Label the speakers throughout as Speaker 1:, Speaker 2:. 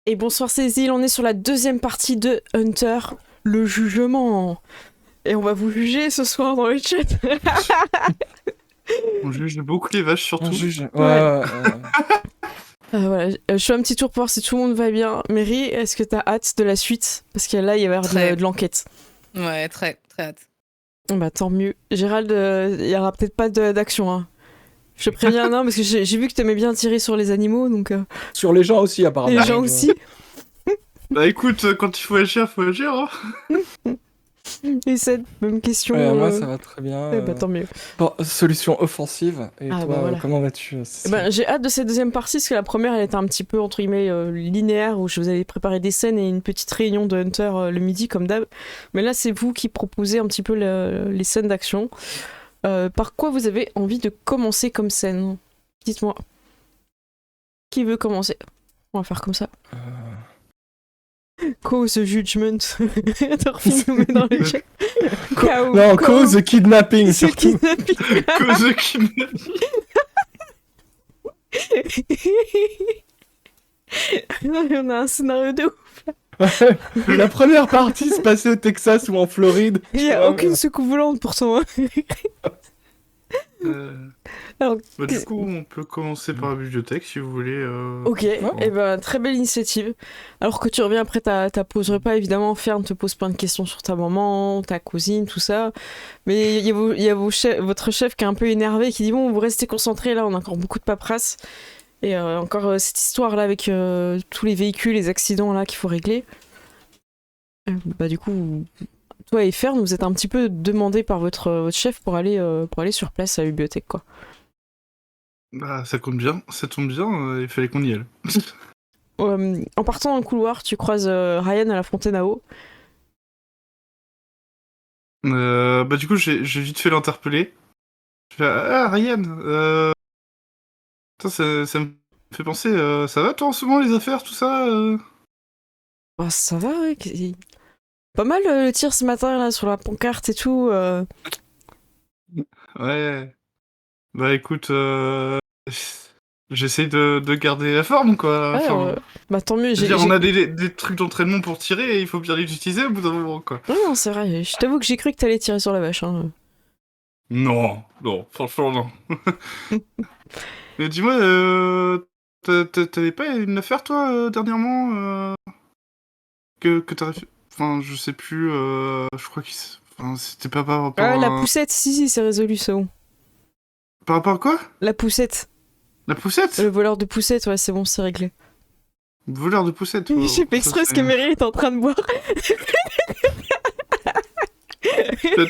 Speaker 1: Et bonsoir Cécile, on est sur la deuxième partie de Hunter, le jugement. Et on va vous juger ce soir dans le chat.
Speaker 2: On juge beaucoup les vaches,
Speaker 3: On
Speaker 2: surtout.
Speaker 3: juge.
Speaker 1: Ouais.
Speaker 3: Ouais.
Speaker 1: Voilà, je fais un petit tour pour voir si tout le monde va bien. Mary, est-ce que t'as hâte de la suite? Parce que là, il va y avoir
Speaker 4: Très.
Speaker 1: de l'enquête.
Speaker 4: Ouais, très hâte.
Speaker 1: Bah tant mieux. Gérald, il y aura peut-être pas d'action. Hein. Je te préviens, non, parce que j'ai vu que t'aimais bien tirer sur les animaux, donc...
Speaker 3: Sur les gens aussi, apparemment.
Speaker 1: les gens aussi.
Speaker 2: Bah écoute, quand il faut agir, hein.
Speaker 1: Et cette même question...
Speaker 3: Ouais, moi, ça va très bien.
Speaker 1: Bah tant mieux.
Speaker 3: Bon, solution offensive. Et
Speaker 1: Ah,
Speaker 3: toi,
Speaker 1: bah, voilà.
Speaker 3: comment vas-tu Cécile
Speaker 1: Ben, j'ai hâte de cette deuxième partie, parce que la première, elle était un petit peu, entre guillemets, linéaire, où je vous avais préparé des scènes et une petite réunion de Hunter le midi, comme d'hab. Mais là, c'est vous qui proposez un petit peu les scènes d'action. Par quoi vous avez envie de commencer comme scène? Dites-moi. Qui veut commencer? On va faire comme ça. Cause judgment. Dorphine nous met dans le chat.
Speaker 3: Non, cause kidnapping,
Speaker 1: C'est
Speaker 3: surtout.
Speaker 1: kidnapping.
Speaker 2: Cause de kidnapping.
Speaker 1: Non, mais on a un scénario de ouf.
Speaker 3: La première partie se passait au Texas ou en Floride.
Speaker 1: Il n'y a aucune soucoupe volante pourtant. Hein. Alors,
Speaker 2: Bah, du coup, on peut commencer par la bibliothèque si vous voulez.
Speaker 1: ok, et ben très belle initiative. Alors que tu reviens après ta pause repas, évidemment, Fern te pose plein de questions sur ta maman, ta cousine, tout ça. Mais il y a votre chef qui est un peu énervé, qui dit bon, vous restez concentrés, là, on a encore beaucoup de paperasse. Et encore cette histoire-là avec tous les véhicules, les accidents là qu'il faut régler. Bah du coup, toi et Fern, vous êtes un petit peu demandés par votre chef pour aller sur place à la bibliothèque, quoi.
Speaker 2: Bah, ça tombe bien, il fallait qu'on y aille.
Speaker 1: En partant dans le couloir, tu croises Ryan à la fontaine à eau.
Speaker 2: Bah, du coup, j'ai vite fait l'interpeller. Je fais, ah, Ryan, putain, ça me fait penser, ça va toi en ce moment, les affaires, tout ça
Speaker 1: Bah ça va, ouais. Pas mal le tir ce matin là sur la pancarte et tout.
Speaker 2: Ouais. Bah écoute, j'essaye de garder la forme, quoi.
Speaker 1: Ouais,
Speaker 2: Enfin,
Speaker 1: bah tant mieux.
Speaker 2: je veux dire, on a des trucs d'entraînement pour tirer et il faut bien les utiliser au bout d'un moment, quoi.
Speaker 1: Non, c'est vrai. Je t'avoue que j'ai cru que t'allais tirer sur la vache. Hein.
Speaker 2: Non, franchement, non. Mais dis-moi, t'avais pas une affaire, toi, dernièrement, que t'aurais fait... Enfin, je sais plus, je crois que enfin, c'était pas par rapport
Speaker 1: Ah, la
Speaker 2: à...
Speaker 1: poussette, si, c'est résolu, c'est bon.
Speaker 2: Par rapport à quoi?
Speaker 1: La poussette.
Speaker 2: La poussette?
Speaker 1: Le voleur de poussette, ouais, c'est bon, c'est réglé.
Speaker 2: Voleur de poussette.
Speaker 1: J'ai fait exprès ce que Meryl est en train de boire.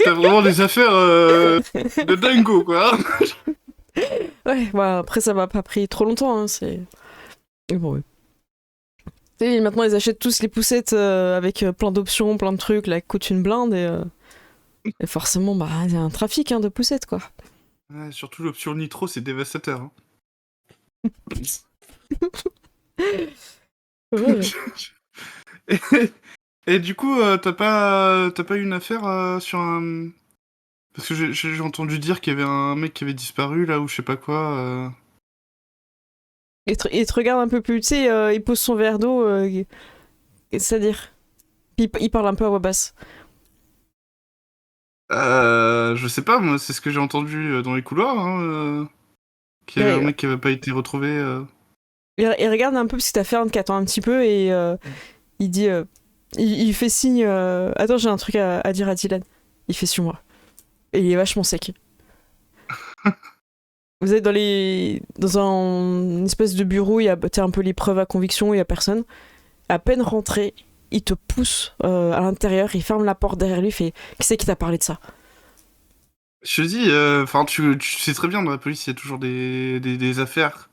Speaker 2: T'as vraiment des affaires de dingo, quoi.
Speaker 1: Ouais, bah après ça m'a pas pris trop longtemps, hein, c'est... Mais bon, ouais. Tu sais, maintenant ils achètent tous les poussettes avec plein d'options, plein de trucs, là, qui coûtent une blinde et forcément, bah, il y a un trafic hein, de poussettes, quoi.
Speaker 2: Ouais, surtout l'option nitro, c'est dévastateur. Hein.
Speaker 1: Ouais.
Speaker 2: Et du coup, t'as pas eu une affaire sur un... Parce que j'ai entendu dire qu'il y avait un mec qui avait disparu, là, ou je sais pas quoi.
Speaker 1: Il te regarde un peu plus, tu sais, il pose son verre d'eau, c'est-à-dire... Il parle un peu à voix basse.
Speaker 2: Je sais pas, moi, c'est ce que j'ai entendu dans les couloirs, hein, qu'il y avait un mec qui avait pas été retrouvé.
Speaker 1: Il regarde un peu parce que t'as Fern qui attend un petit peu et il dit... il fait signe... Attends, j'ai un truc à dire à Dylan. Il fait sur moi. Et il est vachement sec. Vous êtes dans une espèce de bureau, il y a un peu les preuves à conviction, il y a personne. À peine rentré, il te pousse à l'intérieur, il ferme la porte derrière lui, il fait « Qui c'est qui t'a parlé de ça ?»
Speaker 2: Je te dis, enfin, tu sais très bien, dans la police, il y a toujours des affaires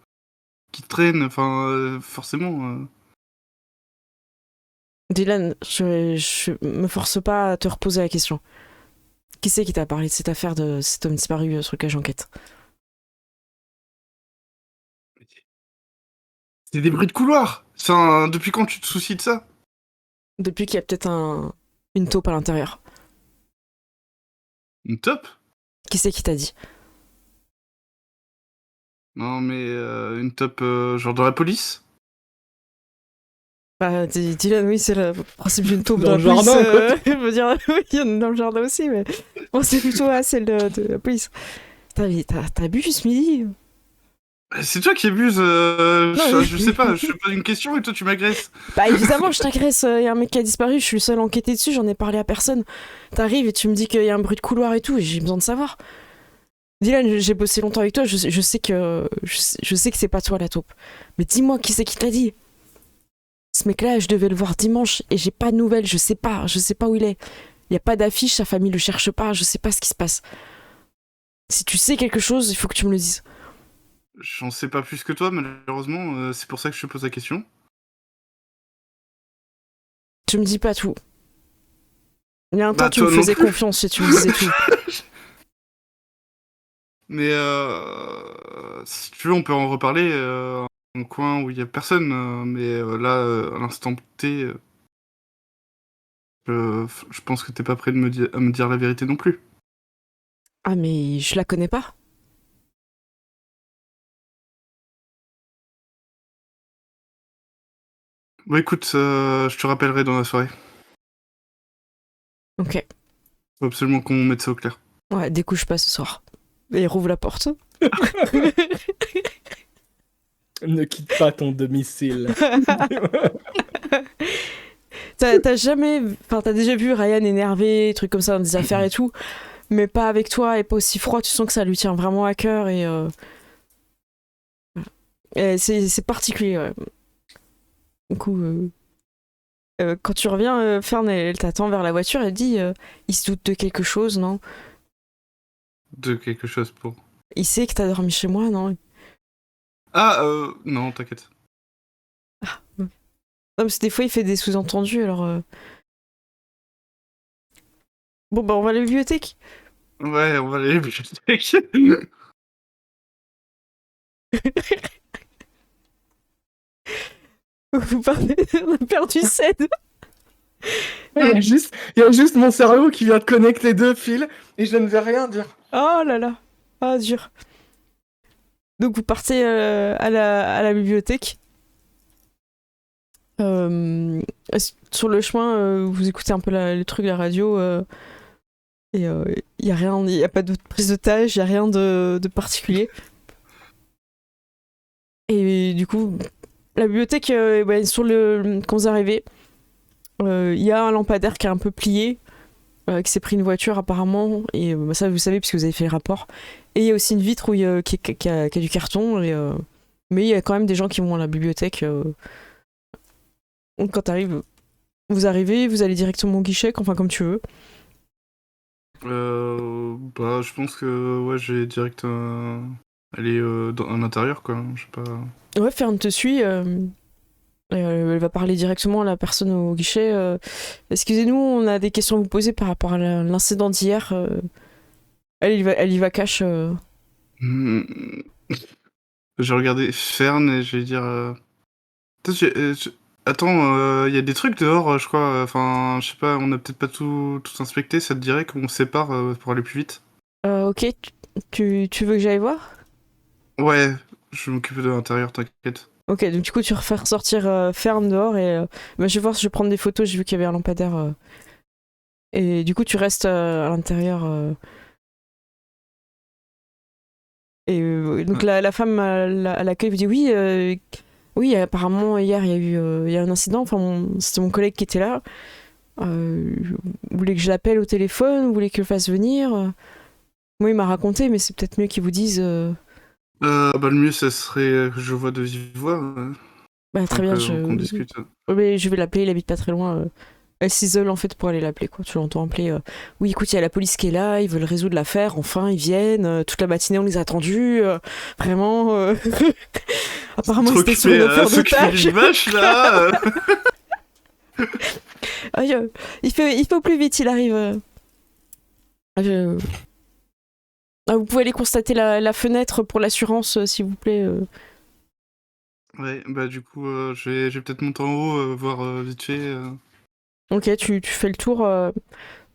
Speaker 2: qui traînent, enfin, forcément.
Speaker 1: Dylan, je me force pas à te reposer la question. Qui c'est qui t'a parlé de cette affaire de cet homme disparu sur lequel j'enquête?
Speaker 2: C'est des bruits de couloir. Enfin, depuis quand tu te soucies de ça?
Speaker 1: Depuis qu'il y a peut-être une taupe à l'intérieur.
Speaker 2: Une top?
Speaker 1: Qui c'est qui t'a dit?
Speaker 2: Non, mais une top, genre dans la police?
Speaker 1: Bah, Dylan, oui, c'est le principe d'une taupe
Speaker 3: Dans
Speaker 1: dans la
Speaker 3: le
Speaker 1: police.
Speaker 3: jardin, quoi.
Speaker 1: Je veux dire, oui, il y en a dans le jardin aussi, mais bon, c'est plutôt celle de la police. Putain, mais t'as bu ce midi?
Speaker 2: C'est toi qui abuses.
Speaker 1: Non,
Speaker 2: Je sais pas, je te pose une question et toi tu m'agresses.
Speaker 1: Bah évidemment, je t'agresse, il y a un mec qui a disparu, je suis le seul enquêté dessus, j'en ai parlé à personne. T'arrives et tu me dis qu'il y a un bruit de couloir et tout, et j'ai besoin de savoir. Dylan, j'ai bossé longtemps avec toi, je sais que c'est pas toi la taupe. Mais dis-moi qui c'est qui t'a dit? Ce mec-là, je devais le voir dimanche et j'ai pas de nouvelles, je sais pas où il est. Il y a pas d'affiche, sa famille le cherche pas, je sais pas ce qui se passe. Si tu sais quelque chose, il faut que tu me le dises.
Speaker 2: J'en sais pas plus que toi, malheureusement, c'est pour ça que je te pose la question.
Speaker 1: Tu me dis pas tout. Il y a un temps,
Speaker 2: Bah,
Speaker 1: tu me
Speaker 2: toi non
Speaker 1: faisais
Speaker 2: plus.
Speaker 1: confiance et tu me disais tout.
Speaker 2: Mais si tu veux, on peut en reparler en coin où il y a personne. Mais là, à l'instant T, je pense que t'es pas prêt de à me dire la vérité non plus.
Speaker 1: Ah, mais je la connais pas.
Speaker 2: Bon, écoute, je te rappellerai dans la soirée.
Speaker 1: Ok.
Speaker 2: Faut absolument qu'on mette ça au clair.
Speaker 1: Ouais, découche pas ce soir. Et rouvre la porte.
Speaker 3: Ne quitte pas ton domicile.
Speaker 1: T'as jamais. Enfin, t'as déjà vu Ryan énervé, trucs comme ça dans des affaires et tout, mais pas avec toi et pas aussi froid. Tu sens que ça lui tient vraiment à cœur et c'est particulier. Ouais. Du coup, quand tu reviens, Fern, elle t'attend vers la voiture, elle dit il se doute de quelque chose, non?
Speaker 2: De quelque chose pour.
Speaker 1: Il sait que t'as dormi chez moi, non?
Speaker 2: Ah, non, t'inquiète.
Speaker 1: Non, parce que des fois, il fait des sous-entendus, alors. Bon, bah, on va à la bibliothèque.
Speaker 2: Ouais, on va aller à la bibliothèque.
Speaker 1: Vous parlez, on a perdu Ced.
Speaker 3: Il y a juste mon cerveau qui vient de connecter les deux fils et je ne vais rien dire.
Speaker 1: Oh là là. Ah, dur. Donc, vous partez à la bibliothèque. Sur le chemin, vous écoutez un peu les trucs, la radio. Et il y a rien, il y a pas de prise d'otage, il y a rien de particulier. Et du coup, la bibliothèque, ouais, quand vous arrivez, il y a un lampadaire qui est un peu plié, qui s'est pris une voiture apparemment, et ça vous savez puisque vous avez fait le rapport. Et il y a aussi une vitre qui a du carton, mais il y a quand même des gens qui vont à la bibliothèque. Donc quand vous arrivez, vous allez directement au guichet, enfin comme tu veux.
Speaker 2: Bah, je pense que ouais, j'ai direct aller à l'intérieur, quoi. Je sais pas.
Speaker 1: Ouais, Fern te suit. Elle va parler directement à la personne au guichet. Excusez-nous, on a des questions à vous poser par rapport à l'incident d'hier. Elle y va cash.
Speaker 2: Hmm. J'ai regardé Fern et je vais dire. Attends, il y a des trucs dehors, je crois. Enfin, je sais pas, on a peut-être pas tout inspecté. Ça te dirait qu'on se sépare pour aller plus vite?
Speaker 1: Ok, tu veux que j'aille voir?
Speaker 2: Ouais, je vais m'occuper de l'intérieur, t'inquiète.
Speaker 1: Ok, donc du coup, tu refais ressortir Fern dehors et bah, je vais voir si je vais prendre des photos. J'ai vu qu'il y avait un lampadaire. Et du coup, tu restes à l'intérieur. Et donc la femme à l'accueil vous dit oui, oui, apparemment hier il y a un incident. Enfin, c'était mon collègue qui était là. Vous voulez que je l'appelle au téléphone? Vous voulez que je le fasse venir? Moi, il m'a raconté, mais c'est peut-être mieux qu'ils vous disent.
Speaker 2: Bah, le mieux, ça serait que je vois de vive voix.
Speaker 1: Bah, très bien,
Speaker 2: Qu'on discute.
Speaker 1: mais je vais l'appeler, il habite pas très loin. Elle s'isole en fait pour aller l'appeler, quoi. Tu l'entends appeler. Oui, écoute, il y a la police qui est là, ils veulent résoudre l'affaire, enfin, ils viennent. Toute la matinée, on les a attendus. Vraiment. Apparemment, ils étaient sur une affaire d'otage.
Speaker 2: d'une vache, là.
Speaker 1: Il fait au plus vite, il arrive. Vous pouvez aller constater la fenêtre pour l'assurance, s'il vous plaît.
Speaker 2: Ouais, bah du coup, je vais peut-être monter en haut, voir vite fait.
Speaker 1: Ok, tu fais le tour,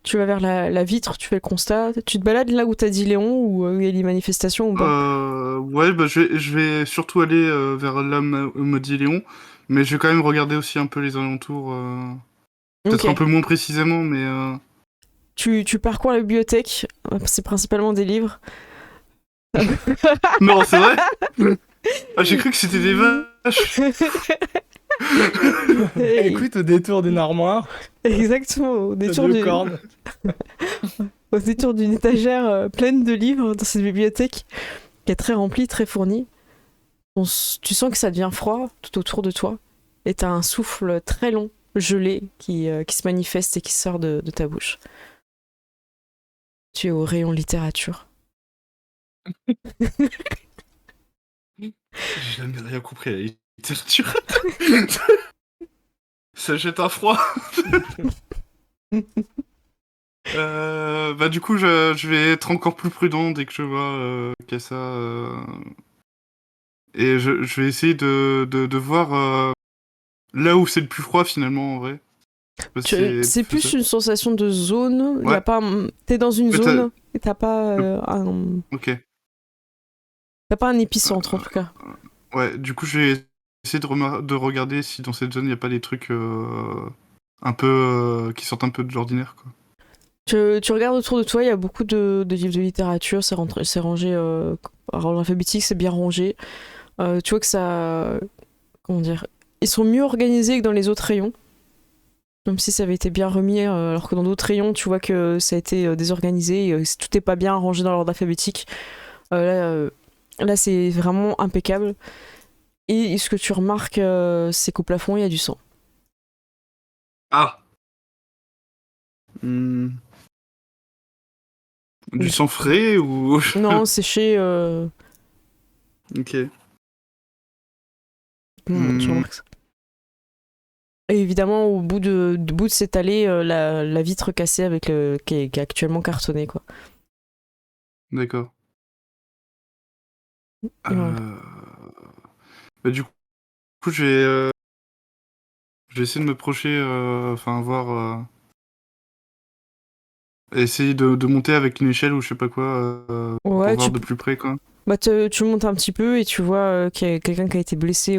Speaker 1: tu vas vers la vitre, tu fais le constat. Tu te balades là où t'as dit Léon, où il y a des manifestations ou pas?
Speaker 2: Ouais, bah je vais surtout aller vers là où me dit Léon, Mais je vais quand même regarder aussi un peu les alentours. Peut-être
Speaker 1: Ok.
Speaker 2: un peu moins précisément, mais...
Speaker 1: Tu parcours la bibliothèque, c'est principalement des livres.
Speaker 2: Non, c'est vrai. Ah, j'ai cru que c'était des vaches.
Speaker 1: Et-
Speaker 3: Écoute, au détour d'une armoire,
Speaker 1: Exactement,
Speaker 3: t'as deux cornes.
Speaker 1: au détour d'une étagère pleine de livres dans cette bibliothèque qui est très remplie, très fournie. Tu sens que ça devient froid tout autour de toi et t'as un souffle très long, gelé, qui se manifeste et qui sort de ta bouche. Tu es au rayon littérature.
Speaker 2: J'ai jamais rien compris à la littérature. Ça jette un froid. Bah du coup, je vais être encore plus prudent dès que je vois qu'il y a ça. Et je vais essayer de voir là où c'est le plus froid finalement en vrai. Je sais pas si
Speaker 1: C'est plus
Speaker 2: faisable.
Speaker 1: une sensation de zone. Y a
Speaker 2: Ouais,
Speaker 1: pas, t'es dans une
Speaker 2: mais
Speaker 1: zone et t'as pas,
Speaker 2: ok.
Speaker 1: t'as pas un épicentre en tout cas.
Speaker 2: Ouais, du coup, je vais essayer de regarder si dans cette zone il n'y a pas des trucs un peu qui sortent un peu de l'ordinaire, quoi.
Speaker 1: Tu regardes autour de toi, il y a beaucoup de livres de littérature, c'est rangé par ordre alphabétique, c'est bien rangé. Tu vois que ça. Comment dire? Ils sont mieux organisés que dans les autres rayons. Comme si ça avait été bien remis, alors que dans d'autres rayons, tu vois que ça a été désorganisé, tout n'est pas bien rangé dans l'ordre alphabétique. Là, c'est vraiment impeccable. Et ce que tu remarques, c'est qu'au plafond, il y a du sang.
Speaker 2: Ah! Hmm. Du sang frais ou...
Speaker 1: Non, séché.
Speaker 2: Ok.
Speaker 1: Non, tu
Speaker 2: Hmm,
Speaker 1: remarques ça. Et évidemment, au bout de cette allée, la vitre cassée avec qui est actuellement cartonnée, quoi.
Speaker 2: d'accord.
Speaker 1: Voilà.
Speaker 2: Euh, Bah, du coup, je vais essayer de me procher, enfin, voir... essayer de monter avec une échelle ou je sais pas quoi, pour
Speaker 1: Ouais,
Speaker 2: voir de plus près, quoi.
Speaker 1: bah, tu montes un petit peu et tu vois qu'il y a quelqu'un qui a été blessé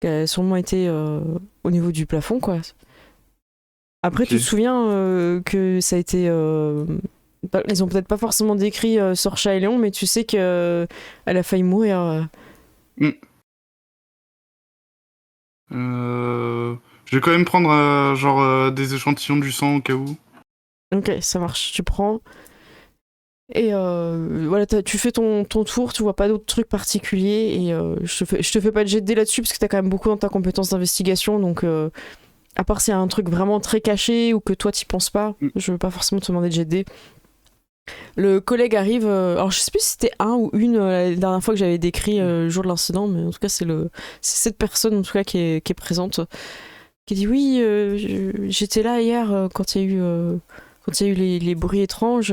Speaker 1: qui a sûrement été au niveau du plafond, quoi. Après, tu te
Speaker 2: Ok.
Speaker 1: souviens que ça a été. Ils ont peut-être pas forcément décrit Sorcha et Léon, mais tu sais qu'elle a failli mourir.
Speaker 2: Hmm. Je vais quand même prendre genre des échantillons du sang au cas où.
Speaker 1: Ok, ça marche. Tu prends. Et voilà, tu fais ton tour, tu vois pas d'autres trucs particuliers. Et je te fais pas de jet de dés là-dessus, parce que t'as quand même beaucoup dans ta compétence d'investigation. Donc, à part s'il y a un truc vraiment très caché ou que toi t'y penses pas,
Speaker 2: Mm.
Speaker 1: je veux pas forcément te demander de jet de dés. Le collègue arrive. Alors, je sais plus si c'était un ou une la dernière fois que j'avais décrit le jour de l'incident, mais en tout cas, c'est cette personne en tout cas qui est présente, qui dit oui, j'étais là hier quand il y a eu les bruits étranges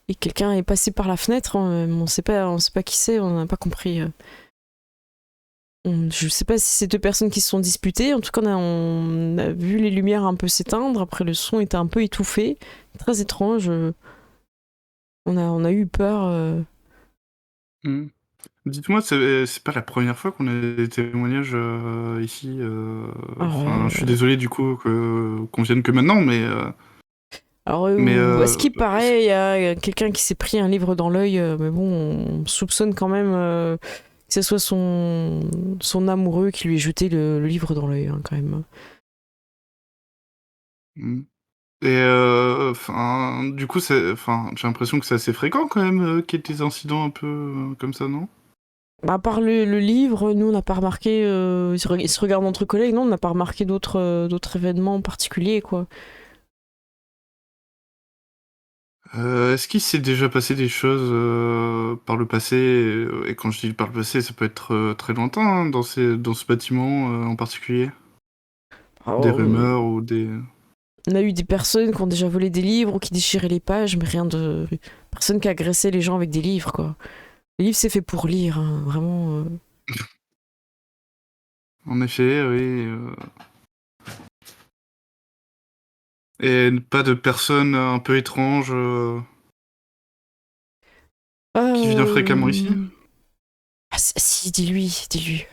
Speaker 1: et quelqu'un est passé par la fenêtre. Mais on sait pas qui c'est, on n'a pas compris. Je sais pas si c'est deux personnes qui se sont disputées. En tout cas, on a vu les lumières un peu s'éteindre. Après, le son était un peu étouffé, très étrange. On a eu peur.
Speaker 2: Mm. Dites-moi, c'est pas la première fois qu'on a des témoignages ici.
Speaker 1: Alors,
Speaker 2: Enfin, je suis désolé du coup qu'on vienne que maintenant, mais
Speaker 1: à ce qui paraît, il y a quelqu'un qui s'est pris un livre dans l'œil, mais bon, on soupçonne quand même que ce soit son amoureux qui lui ait jeté le livre dans l'œil, hein, quand même.
Speaker 2: mm. Et enfin, du coup, enfin, j'ai l'impression que c'est assez fréquent quand même qu'il y ait des incidents un peu comme ça, non?
Speaker 1: Bah, à part le livre, nous, on n'a pas remarqué, ils se regardent entre collègues, non, on n'a pas remarqué d'autres événements particuliers, quoi.
Speaker 2: Est-ce qu'il s'est déjà passé des choses par le passé? Et quand je dis par le passé, ça peut être très lointain, hein, dans ce bâtiment en particulier. Des
Speaker 1: Alors,
Speaker 2: rumeurs ou des...
Speaker 1: on a eu des personnes qui ont déjà volé des livres ou qui déchiraient les pages, mais rien de... Personne qui agressait les gens avec des livres, quoi. Le livre, c'est fait pour lire, hein, vraiment...
Speaker 2: En effet, oui. Et pas de personnes un peu étranges qui vient fréquemment ici?
Speaker 1: Ah, si, dis-lui, dis-lui.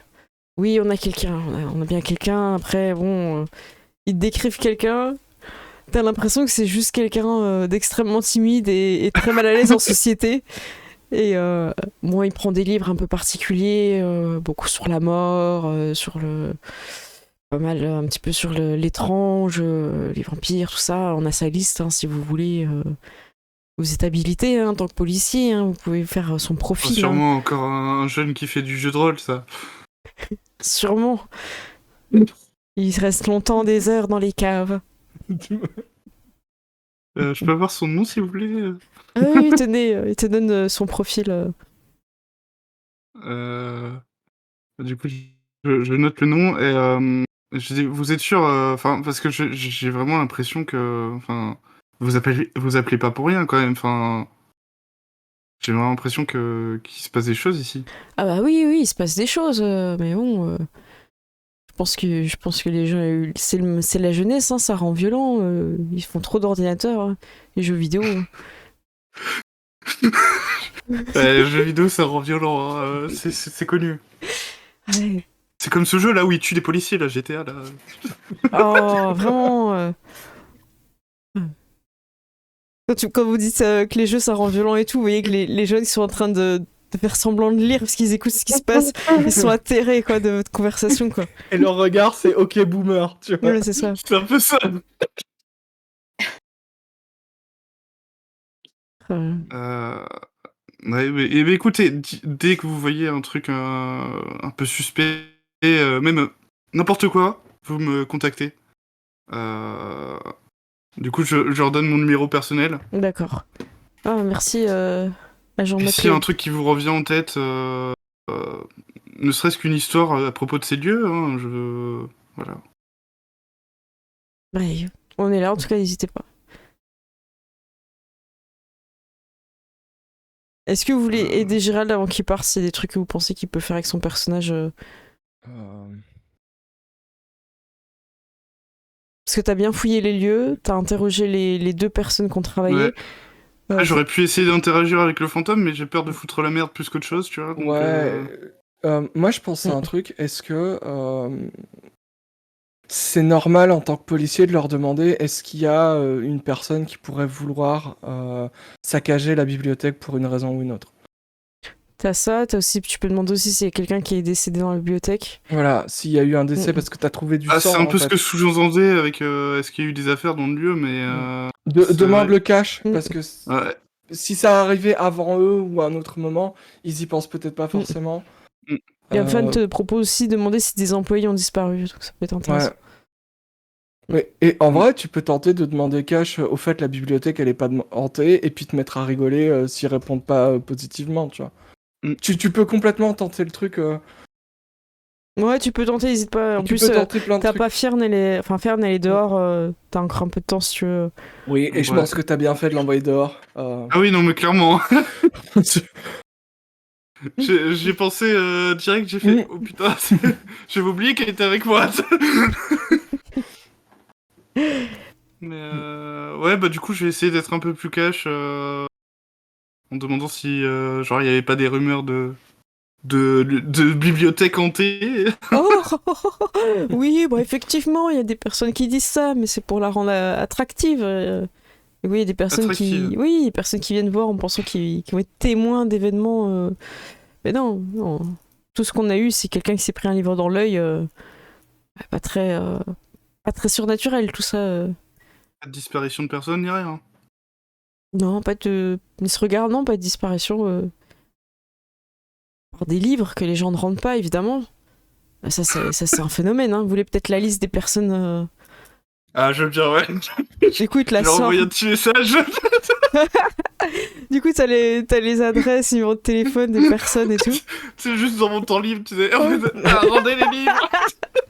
Speaker 1: Oui, on a quelqu'un, on a bien quelqu'un. Après, bon, ils te décrivent quelqu'un. T'as l'impression que c'est juste quelqu'un d'extrêmement timide et très mal à l'aise en société. Et bon, il prend des livres un peu particuliers, beaucoup sur la mort, sur le... Pas mal, un petit peu sur l'étrange, les vampires, tout ça. On a sa liste, hein, si vous voulez. Vous êtes habilité en tant que policier, hein, vous pouvez faire son profil.
Speaker 2: Sûrement encore un jeune qui fait du jeu de rôle, ça.
Speaker 1: Sûrement. Il reste longtemps des heures dans les caves.
Speaker 2: Je peux avoir son nom, s'il vous plaît?
Speaker 1: Ah oui, tenez, il te donne son profil.
Speaker 2: Du coup, je note le nom et je dis, vous êtes sûr, enfin, parce que j'ai vraiment l'impression que, enfin, vous appelez pas pour rien quand même, enfin, j'ai vraiment l'impression qu'il se passe des choses ici.
Speaker 1: Ah bah oui, oui, il se passe des choses, mais bon, je pense que les gens, c'est la jeunesse, hein, ça rend violent. Ils font trop d'ordinateurs, hein, les jeux vidéo.
Speaker 2: Les jeux vidéo, ça rend violent, hein, c'est connu.
Speaker 1: Ouais.
Speaker 2: C'est comme ce jeu là où il tue des policiers, là, GTA, là.
Speaker 1: Oh, vraiment. Quand vous dites que les jeux ça rend violent et tout, vous voyez que les jeunes sont en train de faire semblant de lire parce qu'ils écoutent ce qui se passe. Ils sont atterrés quoi, de votre conversation, quoi.
Speaker 3: Et leur regard, c'est OK boomer, tu vois.
Speaker 1: Ouais, c'est ça.
Speaker 2: C'est un peu ça. Ouais, mais écoutez, dès que vous voyez un truc un peu suspect, même n'importe quoi, vous me contactez. Du coup, je leur donne mon numéro personnel.
Speaker 1: D'accord. Ah, merci, agent
Speaker 2: Et
Speaker 1: McLeod.
Speaker 2: s'il y a un truc qui vous revient en tête, ne serait-ce qu'une histoire à propos de ces lieux, hein, voilà.
Speaker 1: Ouais, on est là, en tout cas, n'hésitez pas. Est-ce que vous voulez aider Gérald avant qu'il parte? C'est des trucs que vous pensez qu'il peut faire avec son personnage Parce que t'as bien fouillé les lieux, t'as interrogé les deux personnes qui ont travaillé.
Speaker 2: Ouais. J'aurais pu essayer d'interagir avec le fantôme, mais j'ai peur de foutre la merde plus qu'autre chose, tu vois. Donc,
Speaker 3: moi je pense à un truc, est-ce que c'est normal en tant que policier de leur demander est-ce qu'il y a une personne qui pourrait vouloir saccager la bibliothèque pour une raison ou une autre?
Speaker 1: T'as ça, tu peux demander aussi s'il y a quelqu'un qui est décédé dans la bibliothèque.
Speaker 3: Voilà, s'il y a eu un décès parce que t'as trouvé du sang.
Speaker 2: C'est un peu
Speaker 3: en
Speaker 2: ce
Speaker 3: fait.
Speaker 2: que sous-entendais avec est-ce qu'il y a eu des affaires dans le lieu, mais.
Speaker 3: Demande le cash, parce que
Speaker 2: Ouais.
Speaker 3: si ça arrivait avant eux ou à un autre moment, ils y pensent peut-être pas forcément.
Speaker 1: Et enfin, te propose aussi de demander si des employés ont disparu, donc ça peut être intéressant.
Speaker 3: Ouais. Et en vrai, tu peux tenter de demander cash, au fait, la bibliothèque, elle est pas hantée, et puis te mettre à rigoler s'ils répondent pas positivement, tu vois. Tu peux complètement tenter le truc.
Speaker 1: Ouais, tu peux tenter, n'hésite pas. En plus, t'as pas Fern, elle est dehors, t'as encore un peu de temps si tu veux.
Speaker 3: Oui, et je pense que t'as bien fait de l'envoyer dehors.
Speaker 2: Ah oui, non, mais clairement. J'ai pensé direct, j'ai fait oh putain, j'avais oublié qu'elle était avec moi. Mais ouais, bah du coup, je vais essayer d'être un peu plus cash en demandant si genre il y avait pas des rumeurs de bibliothèque hantée.
Speaker 1: Oui, bon, effectivement, il y a des personnes qui disent ça, mais c'est pour la rendre attractive. Oui, il y a des personnes des personnes qui viennent voir en pensant qu'ils vont être témoins d'événements. Mais non. Tout ce qu'on a eu, c'est quelqu'un qui s'est pris un livre dans l'œil. Pas très surnaturel, tout ça.
Speaker 2: Pas de disparition de personnes ni rien.
Speaker 1: Non, pas de. Ils se regardent, non, pas de disparition. Par des livres que les gens ne rendent pas, évidemment. Ça, c'est un phénomène. Hein. Vous voulez peut-être la liste des personnes.
Speaker 2: Ah, je veux bien, ouais.
Speaker 1: Écoute, la
Speaker 2: sort. J'ai envoyé un petit message.
Speaker 1: Du coup, t'as les adresses, numéros de téléphone des personnes et tout.
Speaker 2: C'est juste dans mon temps libre, tu sais. Rendez les livres.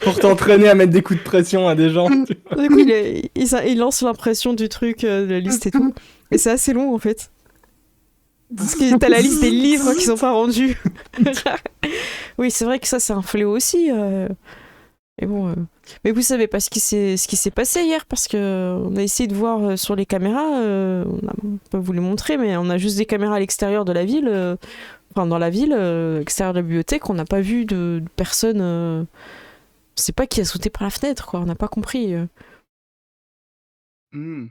Speaker 3: Pour t'entraîner à mettre des coups de pression à des gens.
Speaker 1: Du coup, il lance l'impression du truc, de la liste et tout. Et c'est assez long, en fait. Parce que t'as la liste des livres qui sont pas rendus. Oui, c'est vrai que ça, c'est un fléau aussi. Et bon, mais vous savez pas ce qui s'est passé hier, parce que on a essayé de voir sur les caméras. On peut vous les montrer, mais on a juste des caméras à l'extérieur de la ville. enfin dans la ville, extérieure de la bibliothèque, on n'a pas vu de personne. On sait pas qui a sauté par la fenêtre, quoi. On n'a pas compris.
Speaker 2: Hmm.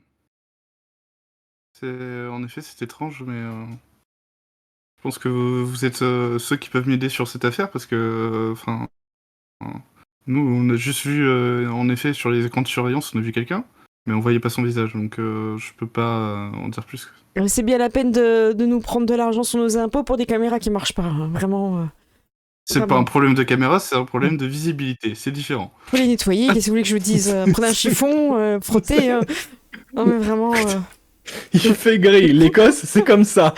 Speaker 2: En effet, c'est étrange, mais je pense que vous êtes ceux qui peuvent m'aider sur cette affaire parce que, nous, on a juste vu, en effet, sur les écrans de surveillance, on a vu quelqu'un, mais on voyait pas son visage, donc je peux pas en dire plus.
Speaker 1: C'est bien la peine de nous prendre de l'argent sur nos impôts pour des caméras qui marchent pas, hein. Vraiment.
Speaker 2: C'est pas un problème de caméra, c'est un problème de visibilité, c'est différent.
Speaker 1: Faut les nettoyer, qu'est-ce que vous voulez que je vous dise? Prenez un chiffon, frottez. Non mais vraiment.
Speaker 3: Il fait gris, l'Écosse, c'est comme ça.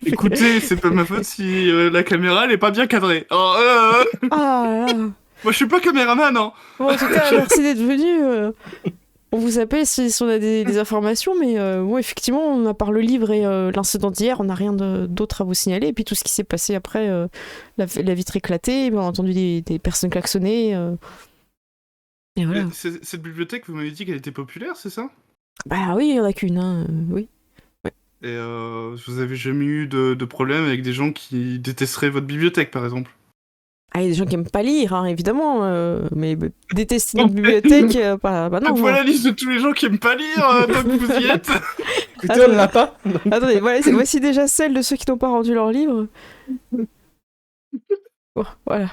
Speaker 2: Écoutez, c'est pas ma faute si la caméra elle est pas bien cadrée. Oh,
Speaker 1: Ah là là.
Speaker 2: moi je suis pas caméraman, hein.
Speaker 1: Bon, en tout cas, merci d'être venu. On vous appelle si on a des informations, mais bon, effectivement, à part le livre et l'incident d'hier, on n'a rien d'autre à vous signaler. Et puis tout ce qui s'est passé après, la vitre éclatée, on a entendu des personnes klaxonner. Et voilà.
Speaker 2: Cette bibliothèque, vous m'avez dit qu'elle était populaire, c'est ça?
Speaker 1: Bah oui, il y en a qu'une, hein, oui.
Speaker 2: Et vous avez jamais eu de problème avec des gens qui détesteraient votre bibliothèque, par exemple?
Speaker 1: Ah, il y a des gens qui aiment pas lire, hein, évidemment, mais détester notre bibliothèque, bah non.
Speaker 2: Voilà la liste de tous les gens qui aiment pas lire, tant que vous y êtes.
Speaker 3: Écoutez, on ne l'a pas.
Speaker 1: Attendez, voici déjà celle de ceux qui n'ont pas rendu leur livre. Bon, voilà.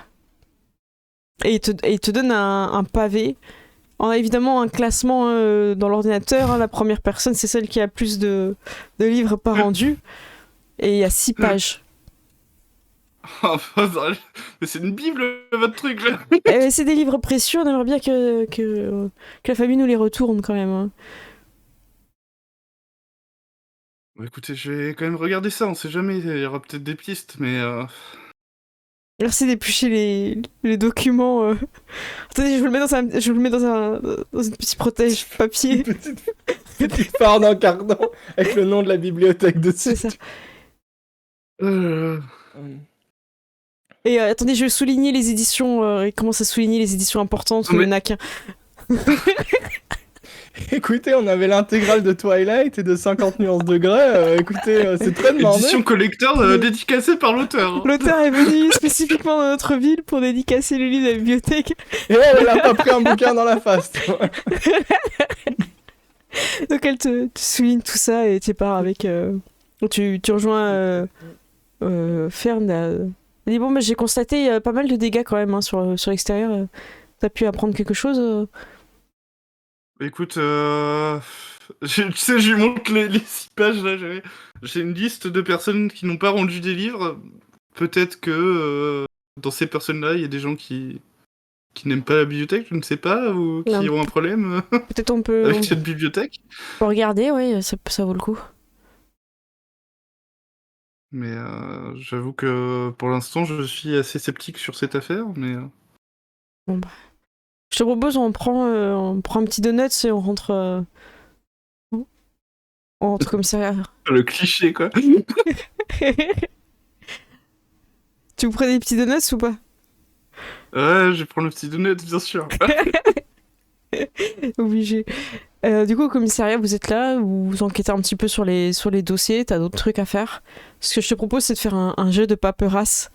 Speaker 1: Et il te donne un pavé. On a évidemment un classement dans l'ordinateur, hein. La première personne, c'est celle qui a plus de livres pas rendus. Et il y a 6 pages.
Speaker 2: Oh, mais c'est une bible, votre truc, là.
Speaker 1: C'est des livres précieux, on aimerait bien que la famille nous les retourne quand même, hein.
Speaker 2: Bon, écoutez, je vais quand même regarder ça, on sait jamais, il y aura peut-être des pistes, mais...
Speaker 1: Merci d'éplucher les documents. Attendez, je vous le mets dans une petite protège papier.
Speaker 3: Petite farde en carton avec le nom de la bibliothèque dessus.
Speaker 1: C'est ça. Et attendez, je vais souligner les éditions. Il commence à souligner les éditions importantes. Il n'y en a qu'un.
Speaker 3: Écoutez, on avait l'intégrale de Twilight et de 50 nuances de Grey. Écoutez, c'est très demandé.
Speaker 2: Édition collector dédicacée par l'auteur.
Speaker 1: L'auteur est venu spécifiquement dans notre ville pour dédicacer le livre de la bibliothèque.
Speaker 3: Et elle a pas pris un bouquin dans la face.
Speaker 1: Donc elle te souligne tout ça et tu pars avec... Tu rejoins Fern. Elle dit, bon, mais j'ai constaté pas mal de dégâts quand même, hein, sur l'extérieur. T'as pu apprendre quelque chose
Speaker 2: Écoute, tu sais, je lui montre les 6 pages, là, j'ai une liste de personnes qui n'ont pas rendu des livres. Peut-être que dans ces personnes-là, il y a des gens qui n'aiment pas la bibliothèque, je ne sais pas, ou qui ont un problème
Speaker 1: peut-être on peut
Speaker 2: avec cette bibliothèque.
Speaker 1: On peut regarder, oui, ça vaut le coup.
Speaker 2: Mais j'avoue que pour l'instant, je suis assez sceptique sur cette affaire, mais...
Speaker 1: Bon, bah... Je te propose, on prend un petit donut et on rentre au commissariat.
Speaker 2: Le cliché, quoi.
Speaker 1: Tu vous prends des petits donuts ou pas?
Speaker 2: Ouais, je vais prendre le petit donut, bien sûr.
Speaker 1: Obligé. Du coup, au commissariat, vous êtes là, vous enquêtez un petit peu sur les dossiers, t'as d'autres trucs à faire. Ce que je te propose, c'est de faire un jeu de paperasse.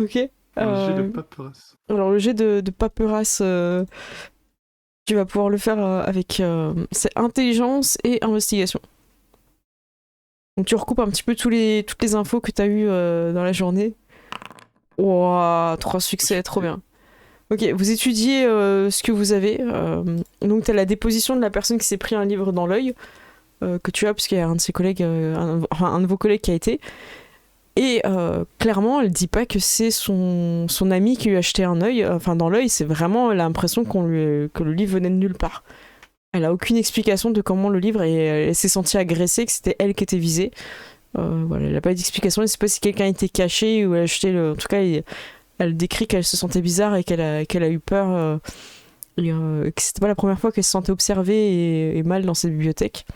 Speaker 1: Ok.
Speaker 2: Un jet de paperasse.
Speaker 1: Alors, le jet de paperasse, tu vas pouvoir le faire avec c'est intelligence et investigation. Donc, tu recoupes un petit peu toutes les infos que tu as eues dans la journée. Ouah, 3 succès, trop bien. Ok, vous étudiez ce que vous avez. Donc, tu as la déposition de la personne qui s'est pris un livre dans l'œil, que tu as, parce qu'il y a un de ses collègues, un de vos collègues qui a été. Et clairement, elle dit pas que c'est son ami qui lui a acheté un œil. Enfin, dans l'œil, c'est vraiment l'impression que le livre venait de nulle part. Elle a aucune explication de comment le livre, et elle s'est sentie agressée, que c'était elle qui était visée. Voilà, elle n'a pas d'explication. Elle ne sait pas si quelqu'un était caché ou elle a acheté le. En tout cas, elle décrit qu'elle se sentait bizarre et qu'elle a eu peur. Et que c'était pas la première fois qu'elle se sentait observée et mal dans cette bibliothèque.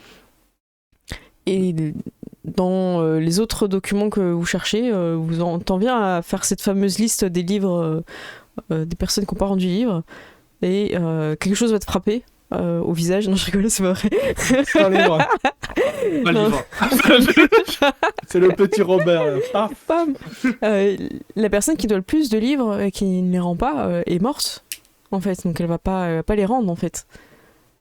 Speaker 1: Et dans les autres documents que vous cherchez, vous t'en vient à faire cette fameuse liste des livres, des personnes qui n'ont pas rendu livre, et quelque chose va te frapper. au visage. Non, je rigole, c'est pas vrai.
Speaker 3: C'est un livre.
Speaker 2: Un
Speaker 1: Non.
Speaker 2: livre.
Speaker 3: C'est le petit Robert. Là. Ah,
Speaker 1: Pam. La personne qui doit le plus de livres et qui ne les rend pas est morte, en fait. Donc elle va pas les rendre, en fait.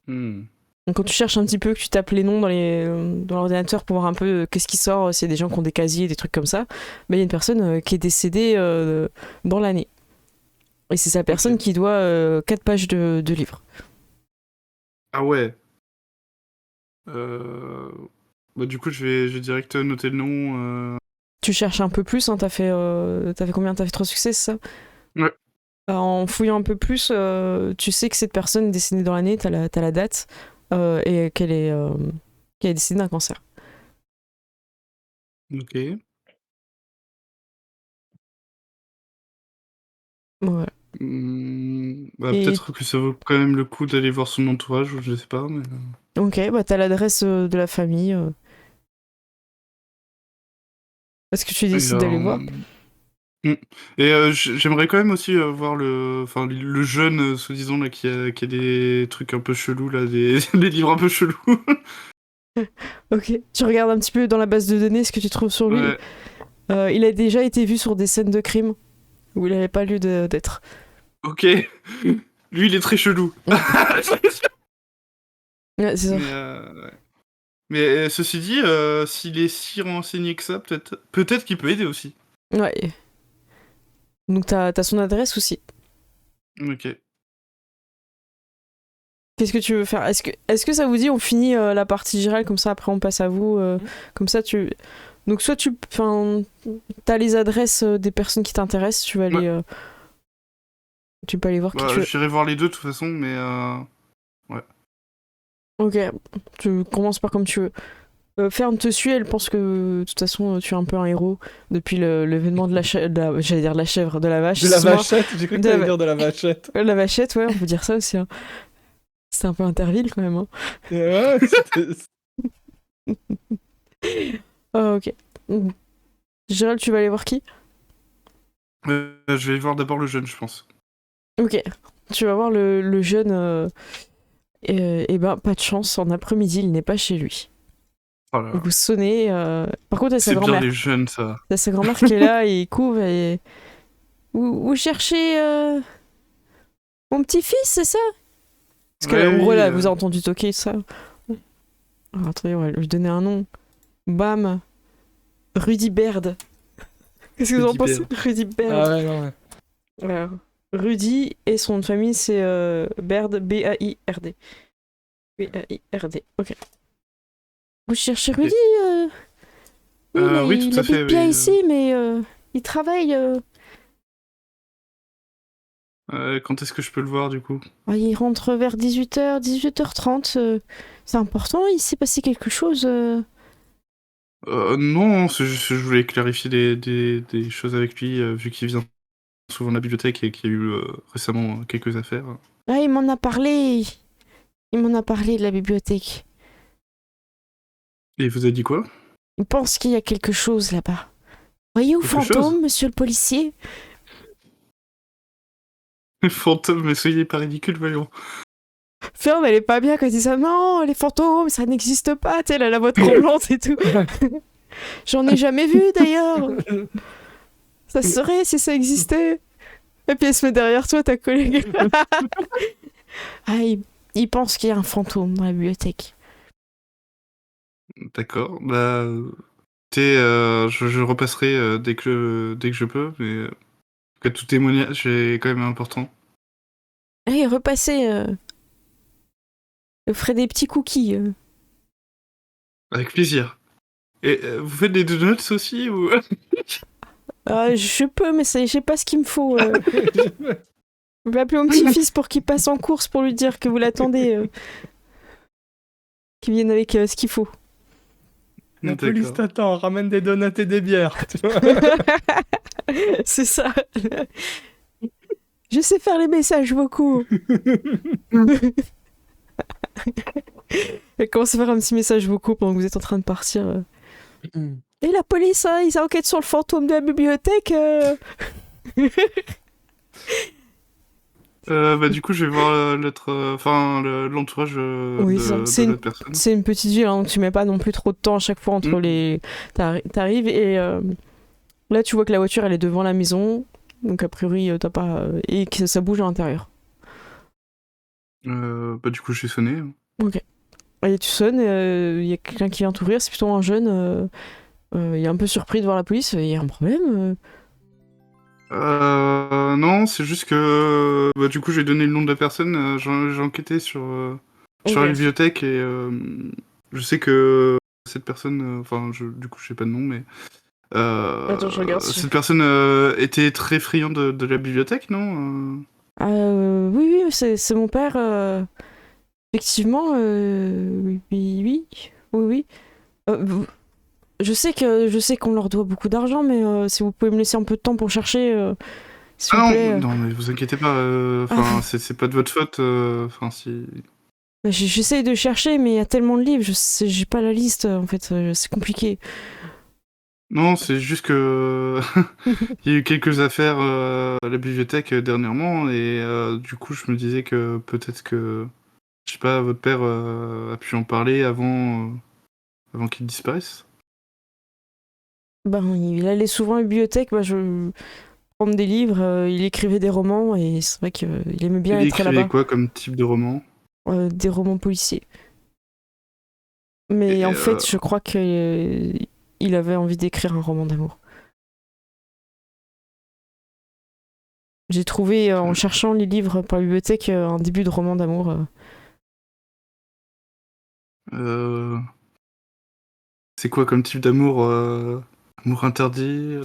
Speaker 2: Hmm.
Speaker 1: Donc quand tu cherches un petit peu, que tu tapes les noms dans l'ordinateur pour voir un peu qu'est-ce qui sort, s'il y a des gens qui ont des casiers, des trucs comme ça, il y a une personne qui est décédée dans l'année. Et c'est sa personne qui doit 4 pages de livres.
Speaker 2: Ah ouais. Bah, du coup, je vais direct noter le nom.
Speaker 1: Tu cherches un peu plus, hein, t'as fait combien? T'as fait 3 succès, c'est ça?
Speaker 2: Ouais.
Speaker 1: En fouillant un peu plus, tu sais que cette personne est décédée dans l'année, t'as la date, et qu'elle est décédée d'un cancer.
Speaker 2: Ok.
Speaker 1: Voilà.
Speaker 2: Bah,
Speaker 1: Et-
Speaker 2: peut-être que ça vaut quand même le coup d'aller voir son entourage, je sais pas, mais...
Speaker 1: Ok, bah t'as l'adresse de la famille. Est-ce que tu
Speaker 2: Et,
Speaker 1: décides d'aller voir?
Speaker 2: hmm. Et j'aimerais quand même aussi voir le jeune, soi-disant, là, qui a des trucs un peu chelous, là, des livres un peu chelous.
Speaker 1: Ok. Tu regardes un petit peu dans la base de données ce que tu trouves sur lui.
Speaker 2: Ouais.
Speaker 1: Il a déjà été vu sur des scènes de crime où il n'avait pas lieu d'être.
Speaker 2: Ok. Lui, il est très chelou.
Speaker 1: Ouais, c'est ça.
Speaker 2: Ouais. Mais ceci dit, s'il est si renseigné que ça, peut-être qu'il peut aider aussi.
Speaker 1: Ouais. Donc t'as son adresse aussi.
Speaker 2: Ok.
Speaker 1: Qu'est-ce que tu veux faire? Est-ce que ça vous dit on finit la partie générale comme ça après on passe à vous comme ça tu donc soit t'as les adresses des personnes qui t'intéressent, tu vas aller tu peux aller voir qui
Speaker 2: Bah,
Speaker 1: tu veux.
Speaker 2: j'irai voir les deux de toute façon, mais
Speaker 1: Ok, tu commences par comme tu veux. Fern te suit, elle pense que de toute façon tu es un peu un héros depuis l'événement de j'allais dire de la chèvre, de la vache.
Speaker 3: de la
Speaker 1: excuse-moi.
Speaker 3: vachette, j'ai cru que
Speaker 1: De la
Speaker 3: t'allais
Speaker 1: va-
Speaker 3: dire de la vachette.
Speaker 1: La vachette, ouais, on peut dire ça aussi. Hein. C'est un peu Interville quand même. Hein.
Speaker 3: Ouais,
Speaker 1: Oh, ok. Gérald, tu vas aller voir qui?
Speaker 2: je vais voir d'abord le jeune, je pense.
Speaker 1: Ok. Tu vas voir le jeune. Et ben, pas de chance, en après-midi, il n'est pas chez lui.
Speaker 2: Oh là là.
Speaker 1: Vous sonnez. Par contre, il y a sa
Speaker 2: C'est bien
Speaker 1: grand-mère.
Speaker 2: les jeunes, ça.
Speaker 1: Il y a sa grand-mère qui est là et il couvre et. Vous cherchez mon petit-fils, c'est ça? Parce qu'en gros, là, vous avez entendu toquer ça. Alors, attendez, on va lui donner un nom. Bam. Rudy Baird. Qu'est-ce que vous en
Speaker 2: Rudy
Speaker 1: pensez?
Speaker 2: Baird.
Speaker 1: Rudy Baird.
Speaker 3: Ah ouais, non, ouais.
Speaker 1: Alors, Rudy et son nom de famille c'est Baird, B-A-I-R-D. B-A-I-R-D, ok. Vous cherchez Rudy Oui, mais
Speaker 2: oui, tout
Speaker 1: il
Speaker 2: à fait,
Speaker 1: habite bien
Speaker 2: oui.
Speaker 1: ici, mais il travaille.
Speaker 2: Quand est-ce que je peux le voir, du coup?
Speaker 1: Il rentre vers 18h, 18h30. C'est important, il s'est passé quelque chose.
Speaker 2: Non, c'est juste que je voulais clarifier des choses avec lui, vu qu'il vient souvent de la bibliothèque et qu'il y a eu récemment quelques affaires.
Speaker 1: Ah, il m'en a parlé. Il m'en a parlé de la bibliothèque.
Speaker 2: Et il vous a dit quoi?
Speaker 1: Il pense qu'il y a quelque chose là-bas. Voyez où
Speaker 2: Quelque
Speaker 1: fantôme,
Speaker 2: chose
Speaker 1: monsieur le policier?
Speaker 2: Fantôme, mais soyez pas ridicule, voyons.
Speaker 1: Fern, elle est pas bien quand elle dit ça. Non, les fantômes, ça n'existe pas. Tu sais, elle a la voix tremblante et tout. J'en ai jamais vu d'ailleurs. Ça serait si ça existait. Et puis elle se met derrière toi, ta collègue. Ah, il pense qu'il y a un fantôme dans la bibliothèque.
Speaker 2: D'accord, bah... je repasserai dès que je peux, mais... en tout cas, tout témoignage est quand même important.
Speaker 1: Allez, repassez. Je ferai des petits cookies.
Speaker 2: Avec plaisir. Et vous faites des donuts aussi, ou...
Speaker 1: Je peux, mais j'ai pas ce qu'il me faut. Je vais appeler mon petit-fils pour qu'il passe en course pour lui dire que vous l'attendez. Qu'il vienne avec ce qu'il faut.
Speaker 3: La
Speaker 2: D'accord.
Speaker 3: police t'attend, ramène des donuts et des bières. Tu vois.
Speaker 1: C'est ça. Je sais faire les messages vocaux. Elle commence à faire un petit message vocaux pendant que vous êtes en train de partir. Et la police, hein, ils enquêtent sur le fantôme de la bibliothèque.
Speaker 2: Du coup, je vais voir l'entourage
Speaker 1: Oui,
Speaker 2: de la personne.
Speaker 1: c'est une petite ville, hein, donc tu mets pas non plus trop de temps à chaque fois entre les. T'arrives et là tu vois que la voiture elle est devant la maison, donc a priori t'as pas. Et que ça bouge à l'intérieur.
Speaker 2: Du coup, je suis sonné.
Speaker 1: Ok. Et tu sonnes, il y a quelqu'un qui vient t'ouvrir, c'est plutôt un jeune. Il est un peu surpris de voir la police, il y a un problème.
Speaker 2: Non, c'est juste que du coup, j'ai donné le nom de la personne. J'ai enquêté sur la
Speaker 1: Ok.
Speaker 2: bibliothèque et je sais que cette personne, du coup, je sais pas le nom, mais
Speaker 1: Attends, je regarde si.
Speaker 2: cette personne était très friande de la bibliothèque, non?
Speaker 1: Oui, oui, c'est mon père. Effectivement, oui, oui, oui, oui, oui. Je sais qu'on leur doit beaucoup d'argent, mais si vous pouvez me laisser un peu de temps pour chercher, s'il vous
Speaker 2: Ah
Speaker 1: plaît.
Speaker 2: non, non, mais vous inquiétez pas.
Speaker 1: Ah,
Speaker 2: C'est pas de votre faute. Si.
Speaker 1: bah, j'essaye de chercher, mais il y a tellement de livres, j'ai pas la liste, en fait, c'est compliqué.
Speaker 2: Non, c'est juste que il y a eu quelques affaires à la bibliothèque dernièrement et du coup, je me disais que peut-être que je sais pas, votre père a pu en parler avant qu'il disparaisse.
Speaker 1: Ben, il allait souvent à la bibliothèque, bah, je prendre des livres, il écrivait des romans, et c'est vrai qu'il aimait bien
Speaker 2: Il
Speaker 1: être
Speaker 2: écrivait
Speaker 1: là-bas.
Speaker 2: quoi comme type de roman?
Speaker 1: Des romans policiers. Mais
Speaker 2: Et
Speaker 1: en fait, je crois qu'il avait envie d'écrire un roman d'amour. J'ai trouvé, en cherchant les livres par la bibliothèque, un début de roman d'amour.
Speaker 2: euh, c'est quoi comme type d'amour? Amour interdit?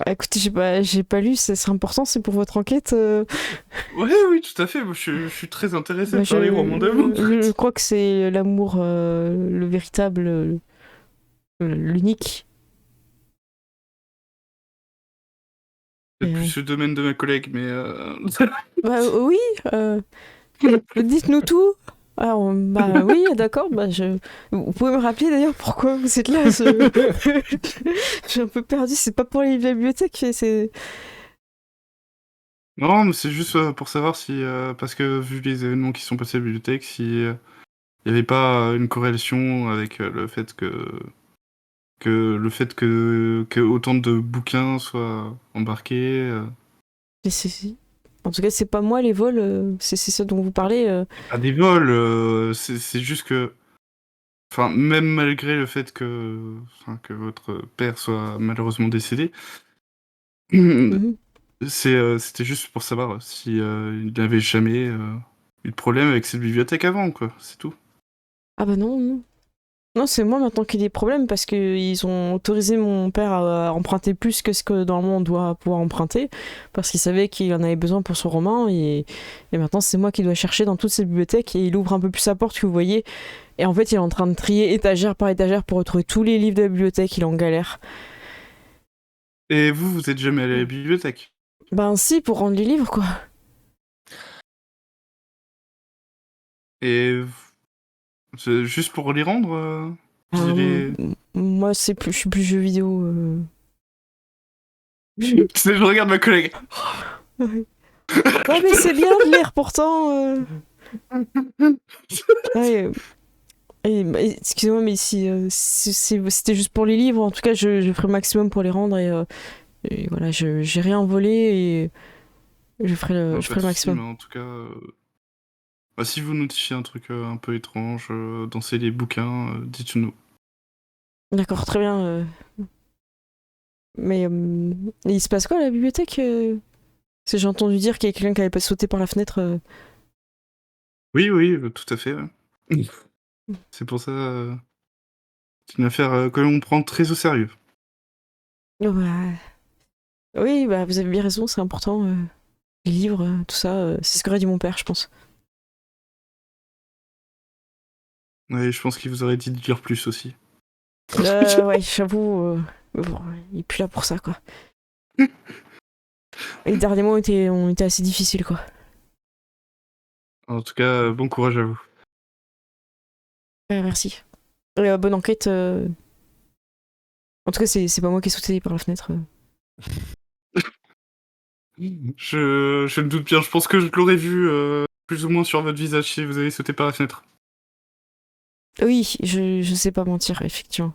Speaker 1: Ah, écoutez, j'ai pas lu, c'est important, c'est pour votre enquête.
Speaker 2: Ouais, oui, tout à fait. Moi, je suis très intéressé
Speaker 1: Bah,
Speaker 2: par les romans d'amour.
Speaker 1: je crois que c'est l'amour, le véritable, l'unique.
Speaker 2: C'est
Speaker 1: Et,
Speaker 2: plus le domaine de ma collègue, mais
Speaker 1: bah oui, euh, dites-nous tout. Alors, bah oui, d'accord. Vous pouvez me rappeler d'ailleurs pourquoi vous êtes là. Je suis un peu perdu. C'est pas pour les livres de la bibliothèque. C'est.
Speaker 2: non, mais c'est juste pour savoir si, parce que vu les événements qui sont passés à la bibliothèque, si il n'y avait pas une corrélation avec que autant de bouquins soient embarqués.
Speaker 1: En tout cas, c'est pas moi les vols. C'est ça dont vous parlez.
Speaker 2: À des vols, c'est juste que, enfin, même malgré le fait que votre père soit malheureusement décédé,
Speaker 1: Mhm.
Speaker 2: c'était juste pour savoir si il n'avait jamais eu de problème avec cette bibliothèque avant, quoi. C'est tout.
Speaker 1: Ah bah non, non. Non, c'est moi maintenant qui ai des problèmes parce qu'ils ont autorisé mon père à emprunter plus que ce que normalement on doit pouvoir emprunter parce qu'il savait qu'il en avait besoin pour son roman et maintenant c'est moi qui dois chercher dans toutes ces bibliothèques et il ouvre un peu plus sa porte que vous voyez et en fait il est en train de trier étagère par étagère pour retrouver tous les livres de la bibliothèque, il est en galère.
Speaker 2: Et vous êtes jamais allé à la bibliothèque?
Speaker 1: Ben si, pour rendre les livres quoi.
Speaker 2: Et c'est juste pour les rendre
Speaker 1: Ah,
Speaker 2: les...
Speaker 1: moi je suis plus jeu vidéo.
Speaker 2: Je regarde ma collègue.
Speaker 1: Ouais. Ouais, mais c'est bien de lire pourtant. Ouais, excusez-moi, mais si c'était juste pour les livres, en tout cas, je ferai le maximum pour les rendre et voilà, j'ai rien volé et je
Speaker 2: Pas
Speaker 1: ferai
Speaker 2: de
Speaker 1: le
Speaker 2: soucis, mais
Speaker 1: maximum.
Speaker 2: en tout cas, si vous notifiez un truc un peu étrange dans les bouquins, dites-nous.
Speaker 1: D'accord, très bien. Mais il se passe quoi à la bibliothèque Parce que j'ai entendu dire qu'il y a quelqu'un qui avait pas sauté par la fenêtre.
Speaker 2: Oui, oui, tout à fait. Ouais. C'est pour ça, c'est une affaire que l'on prend très au sérieux.
Speaker 1: Oh, bah, oui, bah, vous avez bien raison, c'est important. Les livres, tout ça, c'est ce qu'aurait dit mon père, je pense.
Speaker 2: Ouais, je pense qu'il vous aurait dit de lire plus aussi.
Speaker 1: Ouais, j'avoue, bon, il est plus là pour ça, quoi. Les derniers mois ont été assez difficiles, quoi.
Speaker 2: En tout cas, bon courage à vous.
Speaker 1: Merci. Bonne enquête. En tout cas, c'est pas moi qui ai sauté par la fenêtre.
Speaker 2: Je me doute bien, je pense que je l'aurais vu plus ou moins sur votre visage si vous avez sauté par la fenêtre.
Speaker 1: Oui, je sais pas mentir, effectivement.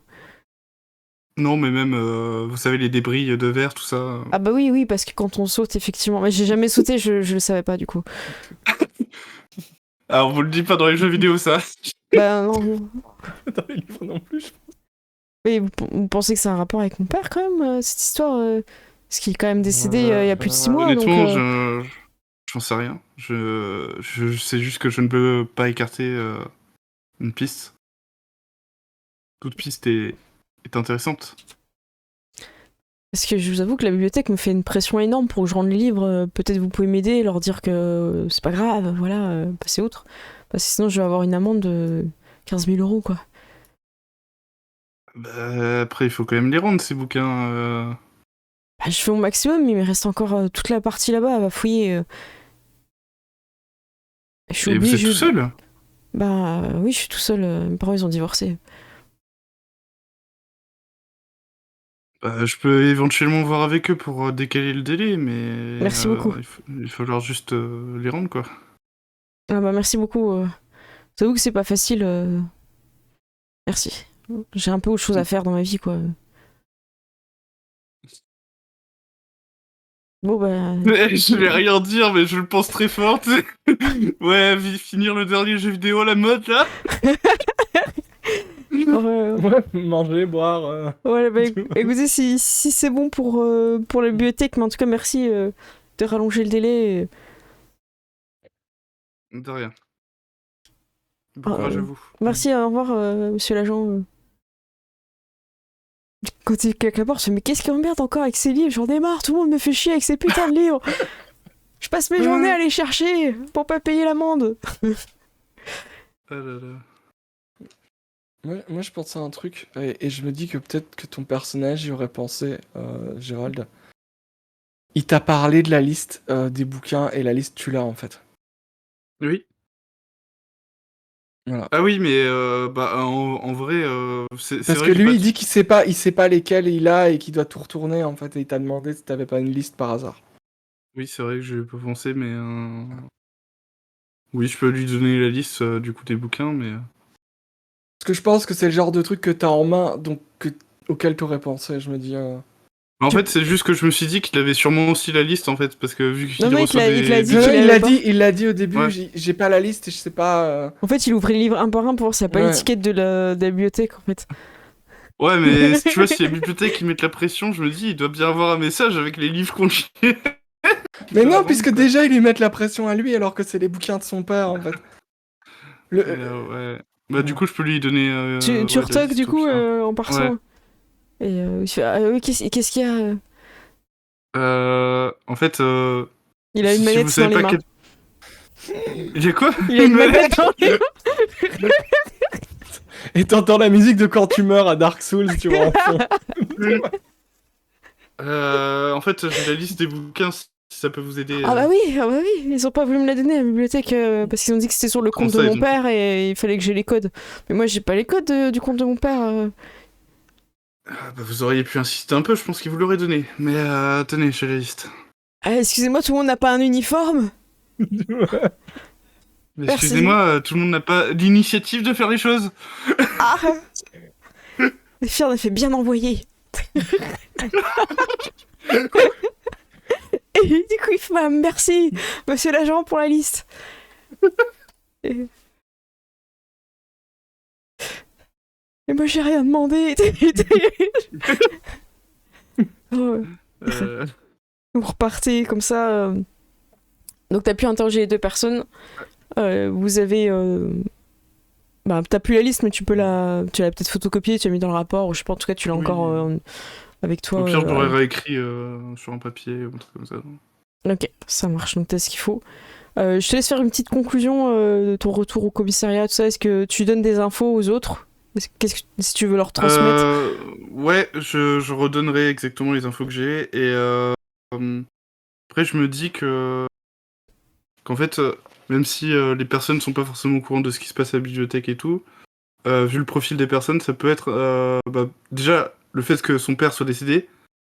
Speaker 2: Non, mais même, vous savez, les débris de verre, tout ça.
Speaker 1: Ah bah oui, parce que quand on saute, effectivement. Mais j'ai jamais sauté, je le savais pas du coup.
Speaker 2: Alors, vous le dites pas dans les jeux vidéo, ça.
Speaker 1: Bah non.
Speaker 3: Dans les livres non plus, je pense.
Speaker 1: Mais vous pensez que c'est un rapport avec mon père quand même, cette histoire Parce qu'il est quand même décédé il y a plus de 6 mois.
Speaker 2: Honnêtement,
Speaker 1: donc,
Speaker 2: j'en sais rien. Je sais juste que je ne peux pas écarter une piste. Toute piste est intéressante.
Speaker 1: Parce que je vous avoue que la bibliothèque me fait une pression énorme pour que je rende les livres. Peut-être vous pouvez m'aider, leur dire que c'est pas grave, voilà, passez outre. Parce que sinon je vais avoir une amende de 15 000 euros, quoi.
Speaker 2: Bah, après, il faut quand même les rendre, ces bouquins.
Speaker 1: Bah, je fais mon maximum, mais il me reste encore toute la partie là-bas à fouiller. Je suis
Speaker 2: Et vous êtes
Speaker 1: obligée.
Speaker 2: tout seul?
Speaker 1: Bah oui, je suis tout seul. Mes parents, ils ont divorcé.
Speaker 2: Bah, je peux éventuellement voir avec eux pour décaler le délai, mais
Speaker 1: Merci beaucoup.
Speaker 2: il va falloir juste les rendre, quoi.
Speaker 1: Ah bah merci beaucoup. J'avoue que c'est pas facile. Merci. J'ai un peu autre chose à faire dans ma vie, quoi. Bon bah.
Speaker 2: Je vais rien dire, mais je le pense très fort. Tu sais. Ouais, finir le dernier jeu vidéo à la mode, là.
Speaker 3: Ouais, manger, boire.
Speaker 1: Ouais, bah,
Speaker 3: tout.
Speaker 1: écoutez, si c'est bon pour la bibliothèque, mais en tout cas, merci de rallonger le délai.
Speaker 2: De rien. Bon courage à vous.
Speaker 1: Merci, au revoir, monsieur l'agent. Quand il claque la porte, je fais, mais qu'est-ce qui m'emmerde encore avec ces livres? J'en ai marre, tout le monde me fait chier avec ces putains de livres. Je passe mes journées à les chercher pour pas payer l'amende.
Speaker 2: Ah là là.
Speaker 3: Moi, je pense à un truc, et je me dis que peut-être que ton personnage y aurait pensé, Gérald. Il t'a parlé de la liste des bouquins, et la liste, tu l'as en fait.
Speaker 2: Oui.
Speaker 3: Voilà.
Speaker 2: Ah oui, mais bah, en vrai, c'est
Speaker 3: Parce
Speaker 2: vrai
Speaker 3: que
Speaker 2: que j'ai
Speaker 3: lui,
Speaker 2: pas
Speaker 3: il dit qu'il sait pas lesquels il a et qu'il doit tout retourner en fait, et il t'a demandé si t'avais pas une liste par hasard.
Speaker 2: Oui, c'est vrai que je vais pas penser, mais oui, je peux lui donner la liste du coup des bouquins, mais
Speaker 3: Parce que je pense que c'est le genre de truc que t'as en main, donc auquel t'aurais pensé, je me dis.
Speaker 2: en fait, c'est juste que je me suis dit qu'il avait sûrement aussi la liste en fait, parce que vu qu'il
Speaker 1: Non, mais
Speaker 2: reçoit
Speaker 1: il te l'a
Speaker 2: des
Speaker 1: dit
Speaker 3: Non,
Speaker 1: qu'il
Speaker 3: il
Speaker 1: avait
Speaker 3: l'a
Speaker 1: pas.
Speaker 3: dit, il l'a dit au début.
Speaker 2: Ouais.
Speaker 3: J'ai pas la liste et je sais pas.
Speaker 1: En fait, il ouvrait les livres un par un pour voir s'il n'y a pas
Speaker 3: Ouais.
Speaker 1: l'étiquette de la bibliothèque, en fait.
Speaker 2: Ouais, mais tu vois, si la bibliothèque ils mettent la pression, je me dis, il doit bien avoir un message avec les livres qu'on lit.
Speaker 3: Mais non,
Speaker 2: Avant,
Speaker 3: puisque
Speaker 2: quoi.
Speaker 3: déjà ils lui mettent la pression à lui alors que c'est les bouquins de son père en fait.
Speaker 2: Ouais. Bah, du coup, je peux lui donner.
Speaker 1: Tu
Speaker 2: ouais, la
Speaker 1: retoques, du
Speaker 2: liste, au
Speaker 1: coup,
Speaker 2: pire.
Speaker 1: en partant.
Speaker 2: Ouais.
Speaker 1: Et il fait, ah, oui, qu'est-ce qu'il y a
Speaker 2: En fait,
Speaker 1: Il a une
Speaker 2: si vous
Speaker 1: manette dans
Speaker 2: savez
Speaker 1: les
Speaker 2: pas
Speaker 1: mains.
Speaker 2: Il y a quoi?
Speaker 1: Il a une manette dans les mains.
Speaker 3: Et t'entends la musique de quand tu meurs à Dark Souls, tu vois en fond.
Speaker 2: En fait, j'ai la liste des bouquins si ça peut vous aider.
Speaker 1: Ah bah oui, ils ont pas voulu me la donner à la bibliothèque parce qu'ils ont dit que c'était sur le
Speaker 2: Comment
Speaker 1: compte
Speaker 2: ça,
Speaker 1: de
Speaker 2: ils
Speaker 1: mon
Speaker 2: ont-
Speaker 1: père et il fallait que j'ai les codes. Mais moi j'ai pas les codes du compte de mon père.
Speaker 2: Ah, bah, vous auriez pu insister un peu, je pense qu'il vous l'aurait donné. Mais tenez, j'ai la liste.
Speaker 1: Ah, excusez-moi, tout le monde n'a pas un uniforme.
Speaker 2: Mais
Speaker 1: Merci.
Speaker 2: excusez-moi, tout le monde n'a pas l'initiative de faire les choses.
Speaker 1: Ah Les filles en a fait bien envoyer. Et du coup il fait bah, merci monsieur l'agent pour la liste. Et moi j'ai rien demandé. Oh,
Speaker 2: Euh,
Speaker 1: vous repartez comme ça. Donc t'as pu interroger les deux personnes. Vous avez... Bah, t'as plus la liste, mais tu l'as peut-être photocopiée, tu l'as mis dans le rapport, ou je sais pas, en tout cas tu l'as
Speaker 2: Oui.
Speaker 1: encore avec toi.
Speaker 2: Au pire, je l'aurais réécrit sur un papier ou un truc comme ça.
Speaker 1: Ok, ça marche, donc t'as ce qu'il faut. Je te laisse faire une petite conclusion de ton retour au commissariat, tout ça. Est-ce que tu donnes des infos aux autres? Si tu veux leur transmettre?
Speaker 2: Ouais, je redonnerai exactement les infos que j'ai. Et après, je me dis qu'en fait, même si les personnes sont pas forcément au courant de ce qui se passe à la bibliothèque et tout, vu le profil des personnes, ça peut être déjà le fait que son père soit décédé.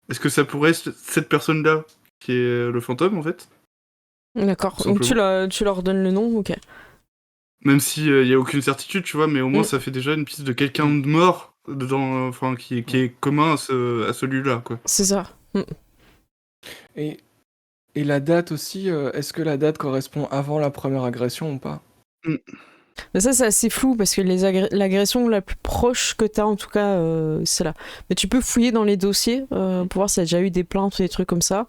Speaker 2: Est-ce que ça pourrait être cette personne-là qui est le fantôme en fait.
Speaker 1: D'accord.
Speaker 2: Tout
Speaker 1: Donc
Speaker 2: simplement.
Speaker 1: tu leur donnes le nom, ok.
Speaker 2: Même si y a aucune certitude, tu vois, mais au moins
Speaker 1: Mm.
Speaker 2: ça fait déjà une piste de quelqu'un de mort dedans, enfin qui est commun à celui-là, quoi.
Speaker 1: C'est ça. Mm.
Speaker 3: Et, et la date aussi, est-ce que la date correspond avant la première agression ou pas?
Speaker 1: Mais ça, c'est assez flou parce que l'agression la plus proche que t'as, en tout cas, c'est là. Mais tu peux fouiller dans les dossiers pour voir s'il y a déjà eu des plaintes ou des trucs comme ça.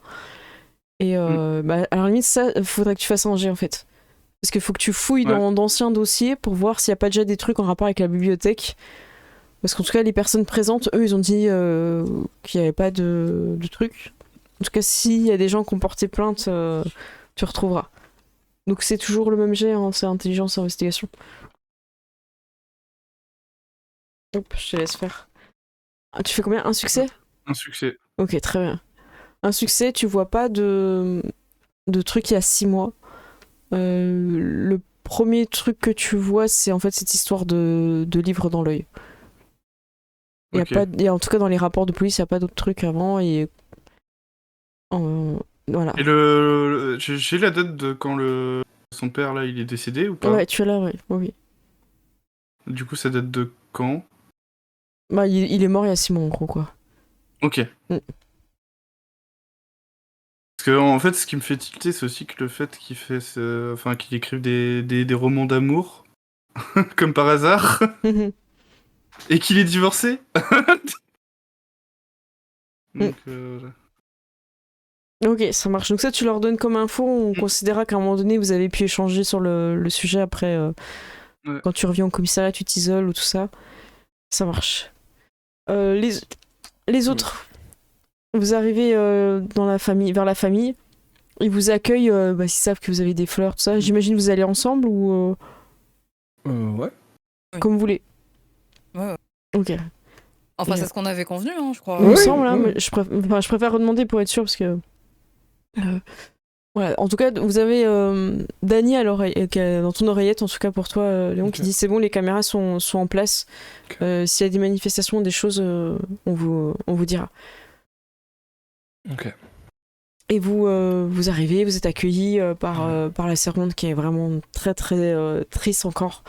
Speaker 1: Et bah, à la limite, ça, faudrait que tu fasses un jet en fait. Parce qu'il faut que tu fouilles
Speaker 2: Ouais.
Speaker 1: dans d'anciens dossiers pour voir s'il n'y a pas déjà des trucs en rapport avec la bibliothèque. Parce qu'en tout cas, les personnes présentes, eux, ils ont dit qu'il n'y avait pas de trucs. En tout cas, s'il y a des gens qui ont porté plainte, tu retrouveras. Donc c'est toujours le même jet, hein, c'est intelligence et investigation. Hop, je te laisse faire. Ah, tu fais combien? Un succès?
Speaker 2: Un succès.
Speaker 1: Ok, très bien. Un succès, tu vois pas de trucs il y a 6 mois. Le premier truc que tu vois, c'est en fait cette histoire de livre dans l'œil.
Speaker 2: Ok.
Speaker 1: En tout cas, dans les rapports de police, il n'y a pas d'autres trucs avant. Et voilà.
Speaker 2: Et j'ai la date de quand son père là il est décédé ou pas?
Speaker 1: Ouais, tu es là, ouais. Oui.
Speaker 2: Du coup, ça date de quand?
Speaker 1: Bah, il est mort il y a 6 mois, en gros, quoi.
Speaker 2: Ok.
Speaker 1: Mm.
Speaker 2: Parce que en fait, ce qui me fait tilter, c'est aussi que le fait enfin, qu'il écrive des romans d'amour, comme par hasard, et qu'il est divorcé. Donc, voilà.
Speaker 1: Ok, ça marche. Donc ça, tu leur donnes comme info. On considérera qu'à un moment donné, vous avez pu échanger sur le sujet après.
Speaker 2: Ouais.
Speaker 1: Quand tu reviens au commissariat, tu t'isoles ou tout ça. Ça marche. Les autres, vous arrivez vers la famille. Ils vous accueillent, ils savent que vous avez des fleurs, tout ça. J'imagine que vous allez ensemble ou
Speaker 3: Ouais.
Speaker 1: comme vous voulez.
Speaker 4: Ouais.
Speaker 1: Ok.
Speaker 4: Enfin,
Speaker 1: Et,
Speaker 4: c'est ce qu'on avait convenu, hein, je crois.
Speaker 1: Il me
Speaker 3: Oui,
Speaker 1: semble, hein,
Speaker 3: oui.
Speaker 1: mais je préfère redemander pour être sûr parce que. Voilà. En tout cas, vous avez Dany à l'oreille, dans ton oreillette, en tout cas pour toi, Léon, qui dit c'est bon, les caméras sont en place.
Speaker 3: Ok.
Speaker 1: S'il y a des manifestations, des choses, on vous dira.
Speaker 3: Ok.
Speaker 1: Et vous arrivez, vous êtes accueillis par la servante qui est vraiment très très triste encore.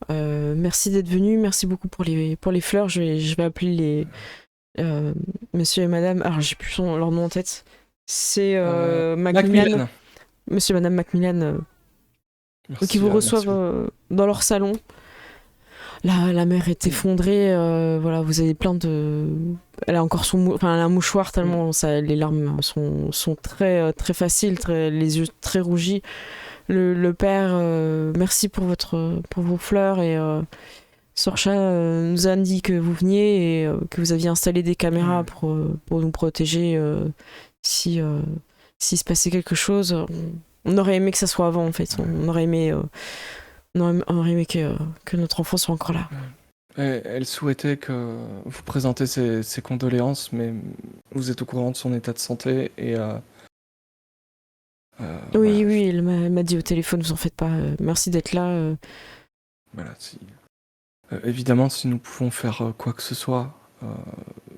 Speaker 1: Merci d'être venu, merci beaucoup pour les fleurs. Je vais appeler monsieur et madame. Alors j'ai plus leur nom en tête. C'est Macmillan. Monsieur et madame Macmillan qui vous reçoivent dans leur salon. La mère est effondrée. Voilà, vous avez plein de. Elle a encore elle a un mouchoir tellement les larmes sont très très faciles, les yeux très rougis. Le père, merci pour vos fleurs et Sorcha nous a dit que vous veniez et que vous aviez installé des caméras pour nous protéger si s'il se passait quelque chose. On aurait aimé que ça soit avant en fait. On aurait aimé que notre enfant soit encore là.
Speaker 3: Elle souhaitait que vous présentiez ses condoléances, mais vous êtes au courant de son état de santé et
Speaker 1: Oui,
Speaker 3: voilà,
Speaker 1: oui, elle m'a dit au téléphone, vous en faites pas. Merci d'être là.
Speaker 3: Voilà, évidemment, si nous pouvons faire quoi que ce soit,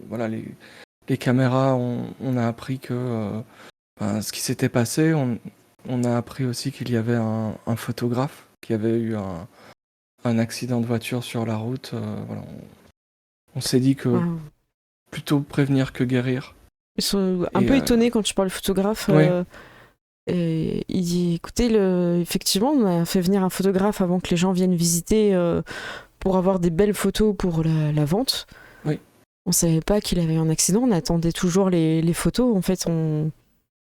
Speaker 3: voilà, les caméras, on a appris que ce qui s'était passé, on a appris aussi qu'il y avait un photographe qui avait eu un accident de voiture sur la route. Voilà, on s'est dit que plutôt prévenir que guérir.
Speaker 1: Ils sont un peu étonnés quand tu parles photographe.
Speaker 3: Oui.
Speaker 1: Et il dit écoutez, effectivement, on a fait venir un photographe avant que les gens viennent visiter pour avoir des belles photos pour la vente.
Speaker 3: Oui.
Speaker 1: On savait pas qu'il avait eu un accident, on attendait toujours les photos. En fait,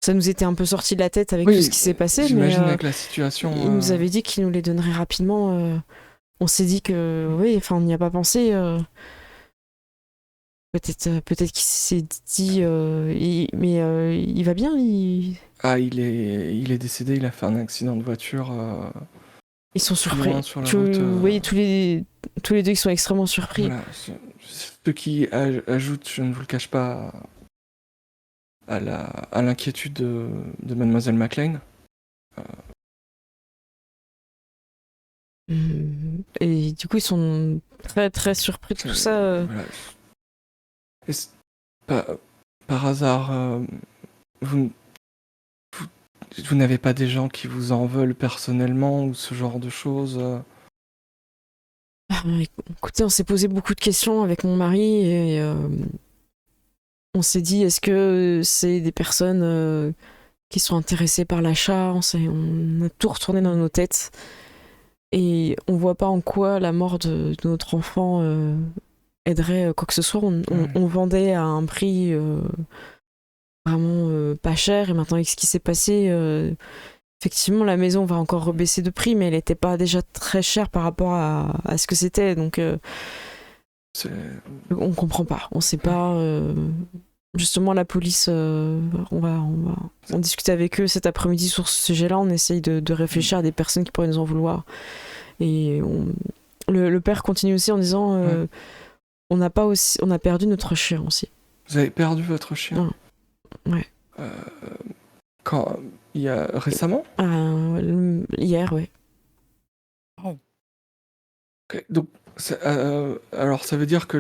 Speaker 1: ça nous était un peu sorti de la tête avec tout ce qui s'est passé.
Speaker 3: J'imagine
Speaker 1: mais
Speaker 3: avec la situation.
Speaker 1: Il nous avait dit qu'il nous les donnerait rapidement. On s'est dit que, oui, enfin, on n'y a pas pensé. Peut-être qu'il s'est dit, mais il va bien. Il
Speaker 3: est décédé. Il a fait un accident de voiture.
Speaker 1: Ils sont surpris.
Speaker 3: Sur la route,
Speaker 1: vous voyez tous les deux, ils sont extrêmement surpris.
Speaker 3: Voilà, ce qui ajoute, je ne vous le cache pas, à l'inquiétude de Mademoiselle McLean.
Speaker 1: Et du coup, ils sont très très surpris de tout ça.
Speaker 3: Voilà. Par hasard, vous vous n'avez pas des gens qui vous en veulent personnellement ou ce genre de choses
Speaker 1: Écoutez, on s'est posé beaucoup de questions avec mon mari et on s'est dit, est-ce que c'est des personnes qui sont intéressées par l'achat? On a tout retourné dans nos têtes et on voit pas en quoi la mort de notre enfant aiderait quoi que ce soit. On vendait à un prix vraiment pas cher et maintenant avec ce qui s'est passé, effectivement la maison va encore rebaisser de prix, mais elle n'était pas déjà très chère par rapport à ce que c'était, donc on comprend pas, on sait pas. Justement la police, on va en discuter avec eux cet après-midi sur ce sujet-là. On essaye de réfléchir à des personnes qui pourraient nous en vouloir, et le père continue aussi en disant on a perdu notre chien aussi.
Speaker 3: Vous avez perdu votre chien?
Speaker 1: Ouais.
Speaker 3: Quand il y a récemment?
Speaker 1: Hier, ouais.
Speaker 4: Oh.
Speaker 3: Okay, donc alors ça veut dire que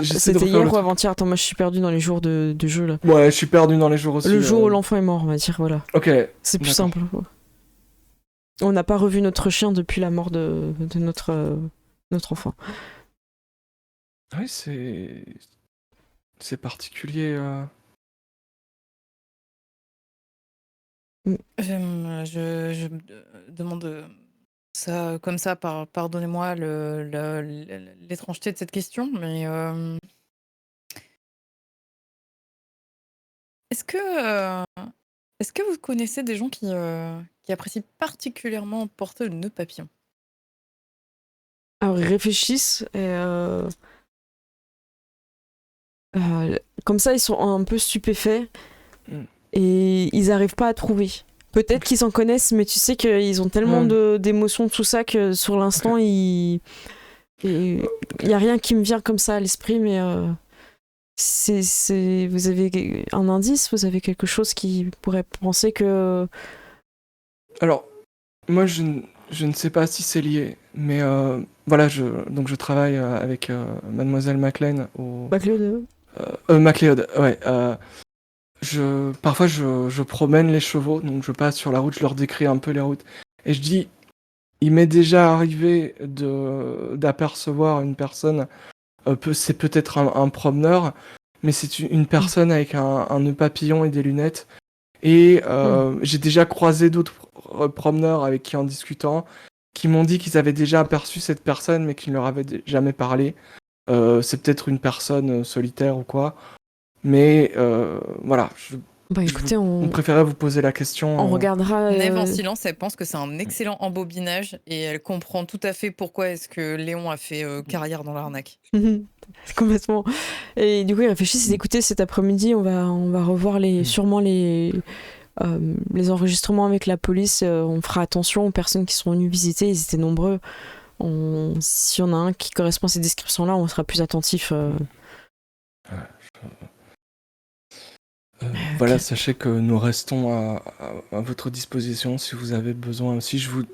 Speaker 1: c'était hier ou avant-hier. Attends, moi je suis perdu dans les jours de jeu là.
Speaker 3: Ouais, je suis perdu dans les jours aussi.
Speaker 1: Le jour où l'enfant est mort, on va dire, voilà.
Speaker 3: Ok.
Speaker 1: C'est plus simple. On n'a pas revu notre chien depuis la mort de notre enfant.
Speaker 3: Oui, c'est particulier.
Speaker 4: Je me demande ça comme ça, pardonnez-moi l'étrangeté de cette question, mais est-ce que vous connaissez des gens qui apprécient particulièrement porter le nœud papillon?
Speaker 1: Alors ils réfléchissent et comme ça ils sont un peu stupéfaits et ils n'arrivent pas à trouver. Peut-être qu'ils en connaissent, mais tu sais qu'ils ont tellement d'émotions, tout ça, que sur l'instant, il y a rien qui me vient comme ça à l'esprit, mais vous avez un indice, vous avez quelque chose qui pourrait penser que...
Speaker 3: Alors, moi, je ne sais pas si c'est lié, mais voilà, donc je travaille avec Mademoiselle McLean au...
Speaker 1: MacLeod
Speaker 3: MacLeod, ouais. Parfois, je promène les chevaux, donc je passe sur la route, je leur décris un peu les routes. Et je dis, il m'est déjà arrivé d'apercevoir une personne, c'est peut-être un promeneur, mais c'est une personne avec un nœud papillon et des lunettes. Et j'ai déjà croisé d'autres promeneurs avec qui, en discutant, qui m'ont dit qu'ils avaient déjà aperçu cette personne, mais qu'ils ne leur avaient jamais parlé. C'est peut-être une personne solitaire ou quoi. Mais voilà,
Speaker 1: écoutez,
Speaker 3: on préférait vous poser la question.
Speaker 1: On regardera.
Speaker 4: Neve en silence, elle pense que c'est un excellent embobinage et elle comprend tout à fait pourquoi est-ce que Léon a fait carrière dans l'arnaque.
Speaker 1: Complètement. Et du coup, ils réfléchissent. Écoutez, cet après-midi, on va revoir sûrement les enregistrements avec la police. On fera attention aux personnes qui sont venues visiter. Ils étaient nombreux. Si on a un qui correspond à ces descriptions-là, on sera plus attentif.
Speaker 3: Voilà, sachez que nous restons à votre disposition si vous avez besoin. Si vous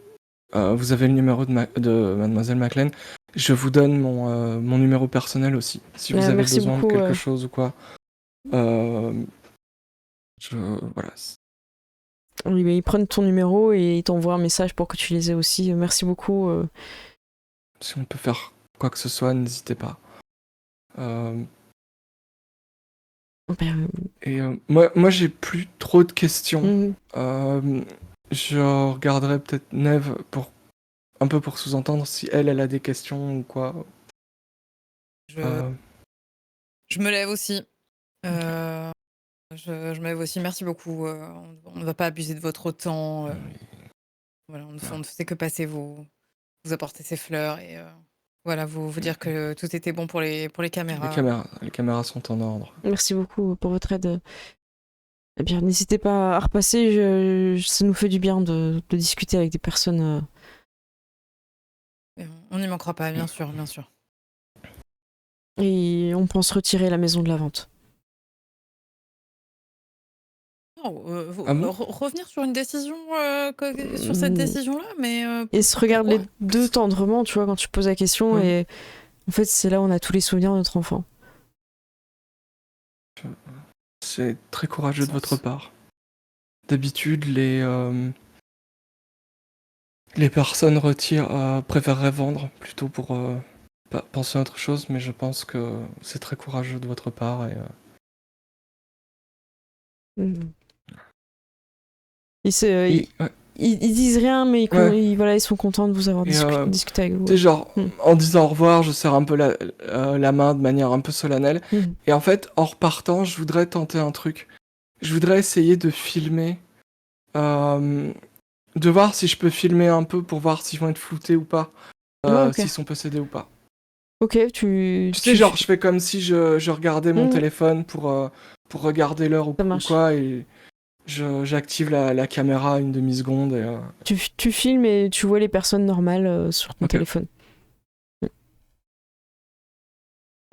Speaker 3: avez le numéro de Mademoiselle McLean, je vous donne mon numéro personnel aussi. Si vous avez besoin de quelque chose ou quoi. Voilà.
Speaker 1: Oui, mais ils prennent ton numéro et ils t'envoient un message pour que tu les aies aussi. Merci beaucoup.
Speaker 3: Si on peut faire quoi que ce soit, n'hésitez pas. Et moi j'ai plus trop de questions. Je regarderai peut-être Neve un peu pour sous-entendre si elle a des questions ou quoi.
Speaker 4: Je me lève aussi. Je me lève aussi. Merci beaucoup. On ne va pas abuser de votre temps. Voilà, on ne fait que passer vous apporter ces fleurs et voilà, vous dire que tout était bon pour les caméras.
Speaker 3: Les caméras sont en ordre.
Speaker 1: Merci beaucoup pour votre aide. Eh bien, n'hésitez pas à repasser. Ça nous fait du bien de discuter avec des personnes.
Speaker 4: On n'y manquera pas, bien sûr, bien sûr.
Speaker 1: Et on pense retirer la maison de la vente.
Speaker 4: Revenir sur une décision, sur cette décision-là, mais...
Speaker 1: Et se regarde les deux tendrement, tu vois, quand tu poses la question, et en fait, c'est là où on a tous les souvenirs de notre enfant.
Speaker 3: C'est très courageux de votre part. d'habitude, les personnes préféreraient vendre plutôt pour penser à autre chose, mais je pense que c'est très courageux de votre part.
Speaker 1: Mhm.
Speaker 3: Ouais.
Speaker 1: Ils disent rien, mais
Speaker 3: Ouais.
Speaker 1: voilà, ils sont contents de vous avoir
Speaker 3: Et,
Speaker 1: discuté avec vous.
Speaker 3: Tu sais, genre,
Speaker 1: Mm.
Speaker 3: en disant au revoir, je serre un peu la main de manière un peu solennelle.
Speaker 1: Mhm.
Speaker 3: Et en fait, en repartant, je voudrais tenter un truc. Je voudrais essayer de filmer, de voir si je peux filmer un peu pour voir s'ils vont être floutés ou pas,
Speaker 1: Ouais, ok.
Speaker 3: s'ils sont possédés ou pas.
Speaker 1: Ok,
Speaker 3: Tu sais, genre, je fais comme si je regardais mon
Speaker 1: Mhm.
Speaker 3: téléphone pour regarder l'heure ou
Speaker 1: Ça marche.
Speaker 3: quoi, et j'active la caméra une demi-seconde.
Speaker 1: Tu filmes et tu vois les personnes normales sur ton
Speaker 3: Ok.
Speaker 1: téléphone.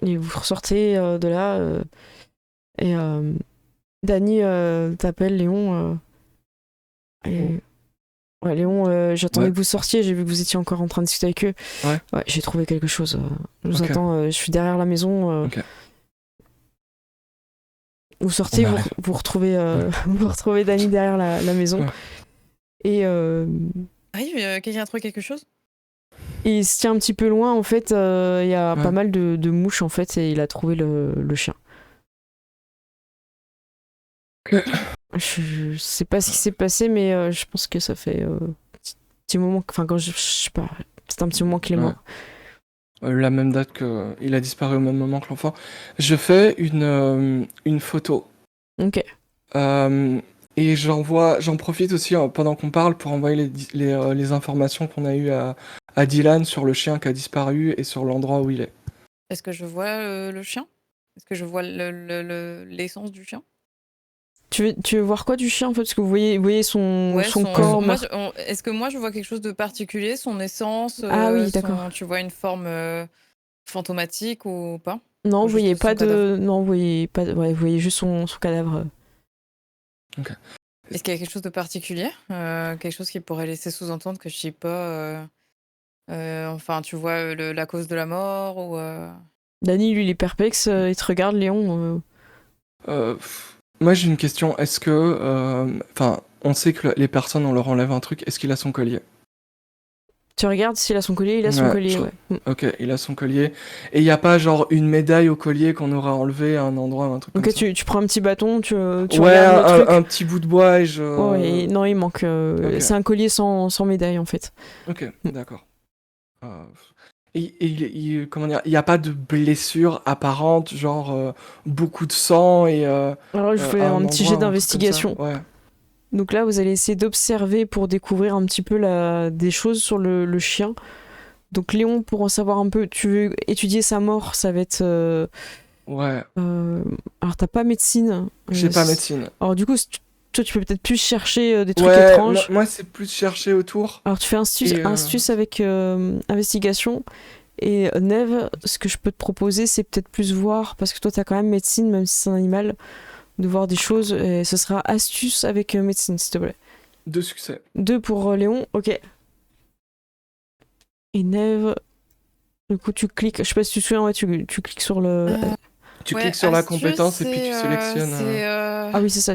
Speaker 1: Et vous ressortez de là et Dany t'appelle Léon. Et... Ouais, Léon, j'attendais
Speaker 3: Ouais.
Speaker 1: que vous sortiez, j'ai vu que vous étiez encore en train de discuter avec eux.
Speaker 3: Ouais.
Speaker 1: J'ai trouvé quelque chose. Je vous
Speaker 3: Ok.
Speaker 1: attends, je suis derrière la maison.
Speaker 3: Ok.
Speaker 1: Vous sortez,
Speaker 3: On
Speaker 1: vous
Speaker 3: arrive.
Speaker 1: retrouvez, vous retrouvez Dany derrière la maison.
Speaker 3: Ouais.
Speaker 1: Et
Speaker 4: Arrive, quelqu'un a trouvé quelque chose?
Speaker 1: il se tient un petit peu loin, en fait. Il y a
Speaker 3: Ouais.
Speaker 1: pas mal de mouches, en fait, et il a trouvé le chien.
Speaker 3: Ok.
Speaker 1: Je sais pas ce qui s'est passé, mais je pense que ça fait petit moment. Enfin, quand je sais pas, c'est un petit moment qu'il est mort.
Speaker 3: La même date que il a disparu au même moment que l'enfant. Je fais une photo.
Speaker 1: Ok.
Speaker 3: Et j'en profite aussi pendant qu'on parle pour envoyer les informations qu'on a eues à Dylan sur le chien qui a disparu et sur l'endroit où il est.
Speaker 4: Est-ce que je vois le chien? Est-ce que je vois l'essence du chien?
Speaker 1: Tu veux voir quoi du chien en fait? Parce que vous voyez son corps.
Speaker 4: Est-ce que moi je vois quelque chose de particulier? Son essence?
Speaker 1: Ah oui, d'accord.
Speaker 4: Tu vois une forme fantomatique ou pas?
Speaker 1: Non,
Speaker 4: Ou
Speaker 1: vous voyez
Speaker 4: juste
Speaker 1: pas
Speaker 4: son cadavre?
Speaker 1: Non, vous voyez pas. Ouais, vous voyez juste son cadavre.
Speaker 3: Ok.
Speaker 4: Est-ce qu'il y a quelque chose de particulier? Quelque chose qui pourrait laisser sous-entendre que je sais pas. Enfin, tu vois la cause de la mort ou.
Speaker 1: Dany, lui, il est perplexe. Il te regarde, Léon.
Speaker 3: Moi j'ai une question. Est-ce que, enfin, on sait que les personnes on leur enlève un truc. Est-ce qu'il a son collier?
Speaker 1: Tu regardes s'il a son collier. Il a son
Speaker 3: Ouais,
Speaker 1: collier, ouais.
Speaker 3: Ok, il a son collier. Et il n'y a pas genre une médaille au collier qu'on aura enlevé à un endroit ou un truc
Speaker 1: Ok,
Speaker 3: comme ça.
Speaker 1: tu prends un petit bâton, tu
Speaker 3: Ouais,
Speaker 1: regardes le truc.
Speaker 3: un petit bout de bois et je.
Speaker 1: Ouais, non, il manque.
Speaker 3: Ok.
Speaker 1: C'est un collier sans médaille en fait.
Speaker 3: Ok, d'accord. Comment dire, il n'y a pas de blessure apparente, genre beaucoup de sang et
Speaker 1: Alors je fais un petit jet
Speaker 3: endroit, un truc comme ça.
Speaker 1: d'investigation.
Speaker 3: Ouais.
Speaker 1: Donc là, vous allez essayer d'observer pour découvrir un petit peu des choses sur le chien. Donc Léon, pour en savoir un peu, tu veux étudier sa mort, ça va être...
Speaker 3: Ouais.
Speaker 1: Alors t'as pas médecine.
Speaker 3: J'ai pas médecine.
Speaker 1: Alors du coup, toi tu peux peut-être plus chercher des trucs
Speaker 3: Ouais,
Speaker 1: étranges.
Speaker 3: moi c'est plus chercher autour.
Speaker 1: Alors tu fais astuce avec investigation. Et Neve, ce que je peux te proposer, c'est peut-être plus voir, parce que toi t'as quand même médecine, même si c'est un animal, de voir des choses. Et ce sera astuce avec médecine, s'il te plaît.
Speaker 3: 2 succès.
Speaker 1: 2 pour Léon, ok. Et Neve, du coup tu cliques, je sais pas si tu te souviens, ouais, tu cliques sur le...
Speaker 3: Tu
Speaker 4: Ouais,
Speaker 3: cliques sur la
Speaker 4: astuce,
Speaker 3: compétence et puis tu sélectionnes.
Speaker 1: Ah oui, c'est ça.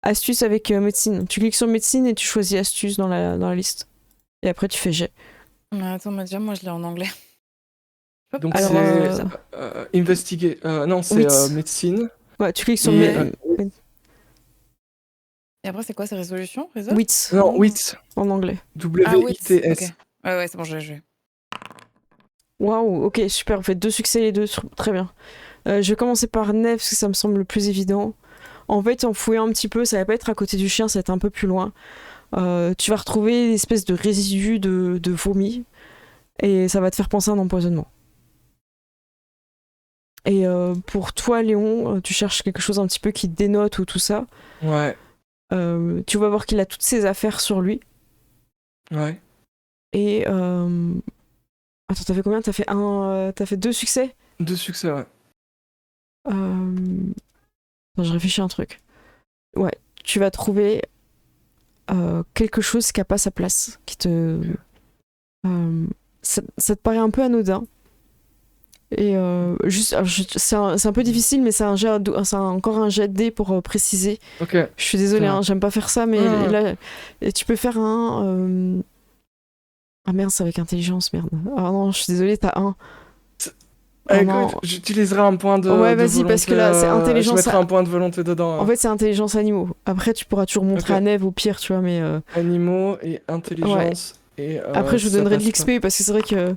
Speaker 1: Astuce avec médecine. Tu cliques sur médecine et tu choisis astuce dans la liste. Et après tu fais jet.
Speaker 4: Attends, déjà, moi je l'ai en anglais.
Speaker 3: Donc
Speaker 1: Alors,
Speaker 3: c'est investiguer. Non, c'est
Speaker 1: Wits.
Speaker 3: médecine.
Speaker 1: Ouais, tu cliques sur
Speaker 4: Et après, c'est quoi, ces résolutions? Réseau?
Speaker 1: Wits
Speaker 3: Non, WITS.
Speaker 1: en anglais.
Speaker 4: Wits, ok.
Speaker 3: WITS.
Speaker 4: Ouais, c'est bon, j'ai.
Speaker 1: Waouh, ok, super. Vous faites 2 succès les deux. Très bien. Je vais commencer par Neve parce que ça me semble le plus évident. En fait, en fouillant un petit peu, ça va pas être à côté du chien, ça va être un peu plus loin. Tu vas retrouver une espèce de résidu de vomi et ça va te faire penser à un empoisonnement. Et pour toi, Léon, tu cherches quelque chose un petit peu qui te dénote ou tout ça.
Speaker 3: Ouais.
Speaker 1: Tu vas voir qu'il a toutes ses affaires sur lui.
Speaker 3: Ouais.
Speaker 1: Et attends, t'as fait combien? T'as fait 2 succès?
Speaker 3: 2 succès, ouais.
Speaker 1: Attends, je réfléchis à un truc. Ouais, tu vas trouver quelque chose qui a pas sa place, qui te... ça te paraît un peu anodin. Et juste, alors, c'est un peu difficile, mais c'est encore un jet de dés pour préciser.
Speaker 3: Ok.
Speaker 1: Je suis désolée,
Speaker 3: Ça va.
Speaker 1: j'aime pas faire ça, mais
Speaker 3: Ouais.
Speaker 1: là, et tu peux faire un. Ah merde, c'est avec intelligence, merde. Ah non, je suis désolée, t'as un. Ah non.
Speaker 3: Écoute, j'utiliserai un point de,
Speaker 1: Ouais,
Speaker 3: de
Speaker 1: vas-y, parce que
Speaker 3: volonté.
Speaker 1: là, c'est
Speaker 3: Je
Speaker 1: intelligence.
Speaker 3: mettrai un point de volonté dedans.
Speaker 1: En fait, c'est intelligence animaux. Après, tu pourras toujours montrer
Speaker 3: Ok.
Speaker 1: à Neve au pire, tu vois, mais.
Speaker 3: Animaux et intelligence. Et,
Speaker 1: Après, je
Speaker 3: si
Speaker 1: vous
Speaker 3: ça
Speaker 1: donnerai de
Speaker 3: passe pas.
Speaker 1: l'XP parce que c'est vrai que.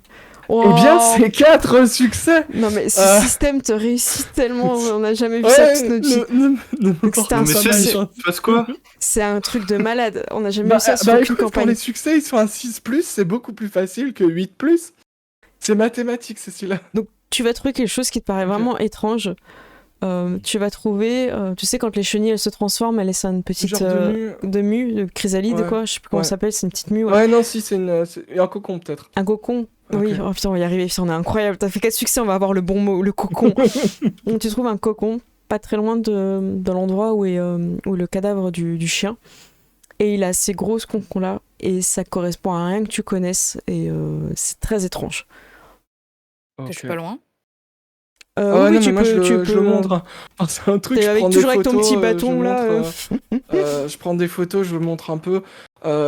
Speaker 3: Eh bien,
Speaker 1: Oh
Speaker 3: c'est 4 succès.
Speaker 1: Non, mais ce
Speaker 3: Euh.
Speaker 1: système te réussit tellement, on n'a jamais vu
Speaker 3: Ouais,
Speaker 1: ça toute notre vie.
Speaker 3: ne me
Speaker 1: Donc,
Speaker 3: porte
Speaker 1: c'était un
Speaker 2: Non, mais
Speaker 3: pas
Speaker 2: chef,
Speaker 3: mal,
Speaker 1: succès.
Speaker 3: hein.
Speaker 2: tu fasses quoi?
Speaker 1: C'est un truc de malade. On n'a jamais
Speaker 3: Bah,
Speaker 1: vu ça sur
Speaker 3: bah
Speaker 1: aucune
Speaker 3: écoute, pour
Speaker 1: campagne.
Speaker 3: les succès, ils sont à 6+, c'est beaucoup plus facile que 8+. C'est mathématique, Cécile.
Speaker 1: Donc, tu vas trouver quelque chose qui te paraît
Speaker 3: Ok.
Speaker 1: vraiment étrange. Tu vas trouver, tu sais, quand les chenilles elles se transforment, elles laissent une petite
Speaker 3: Genre de
Speaker 1: de mue, de chrysalide,
Speaker 3: Ouais,
Speaker 1: quoi, je sais plus comment
Speaker 3: ouais.
Speaker 1: ça s'appelle, c'est une petite mue, ouais.
Speaker 3: Ouais, non, si, c'est un cocon, peut-être.
Speaker 1: Un cocon. Oui,
Speaker 3: Ok.
Speaker 1: oh putain, on va y arriver, putain, on est incroyable. T'as fait 4 succès, on va avoir le bon mot, le cocon. Donc, tu trouves un cocon, pas très loin de l'endroit où est où le cadavre du chien. Et il a ces grosses concons-là, et ça correspond à rien que tu connaisses, et c'est très étrange.
Speaker 4: Je suis pas loin.
Speaker 3: Ah ouais,
Speaker 1: oui,
Speaker 3: non,
Speaker 1: tu
Speaker 3: mais moi,
Speaker 1: peux,
Speaker 3: je le montre. Hein. Enfin, c'est un truc,
Speaker 1: T'es
Speaker 3: je
Speaker 1: avec,
Speaker 3: prends des
Speaker 1: toujours avec
Speaker 3: photos,
Speaker 1: ton petit
Speaker 3: je
Speaker 1: bâton, là.
Speaker 3: montre, je prends des photos, je montre un peu.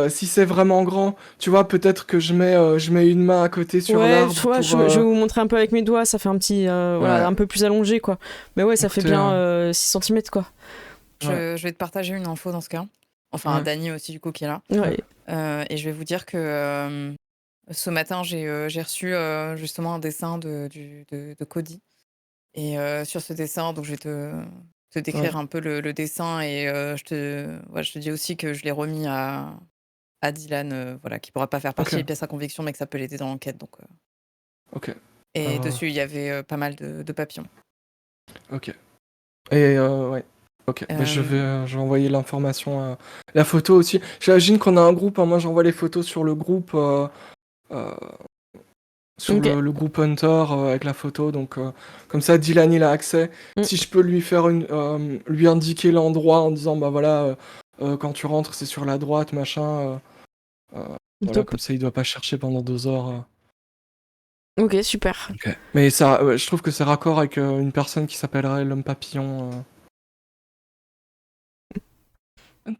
Speaker 3: Si c'est vraiment grand, tu vois, peut-être que je mets une main à côté sur
Speaker 1: Ouais,
Speaker 3: l'arbre
Speaker 1: tu vois,
Speaker 3: pour...
Speaker 1: je vais vous montrer un peu avec mes doigts, ça fait un petit, voilà,
Speaker 3: Ouais.
Speaker 1: un peu plus allongé, quoi. Mais ouais, ça fait
Speaker 3: Écoutez,
Speaker 1: bien 6 cm, quoi.
Speaker 3: Ouais.
Speaker 4: Je vais te partager une info dans ce cas. Enfin,
Speaker 3: Ouais.
Speaker 4: Dany aussi, du coup, qui est là.
Speaker 1: Ouais.
Speaker 4: Et je vais vous dire que ce matin, j'ai reçu justement un dessin de Cody. Et sur ce dessin, donc je vais te décrire
Speaker 3: Ouais.
Speaker 4: un peu le dessin et je te dis aussi que je l'ai remis à Dylan, voilà, qui pourra pas faire partie
Speaker 3: Ok.
Speaker 4: des pièces à conviction, mais que ça peut l'aider dans l'enquête. Donc,
Speaker 3: Ok.
Speaker 4: et dessus, il y avait pas mal de papillons.
Speaker 3: Ok. Et ouais. Ok. Mais je
Speaker 4: Euh,
Speaker 3: vais envoyer l'information. La photo aussi. J'imagine qu'on a un groupe. Hein. Moi, j'envoie les photos sur le groupe. Sur
Speaker 1: Ok.
Speaker 3: le groupe Hunter avec la photo, donc comme ça Dylan il a accès. Si je peux lui faire lui indiquer l'endroit en disant bah voilà quand tu rentres c'est sur la droite machin, voilà
Speaker 1: Top.
Speaker 3: comme ça il doit pas chercher pendant 2 heures.
Speaker 1: Ok, super.
Speaker 3: Ok. Mais ça, je trouve que c'est raccord avec une personne qui s'appellerait l'homme papillon. Ok.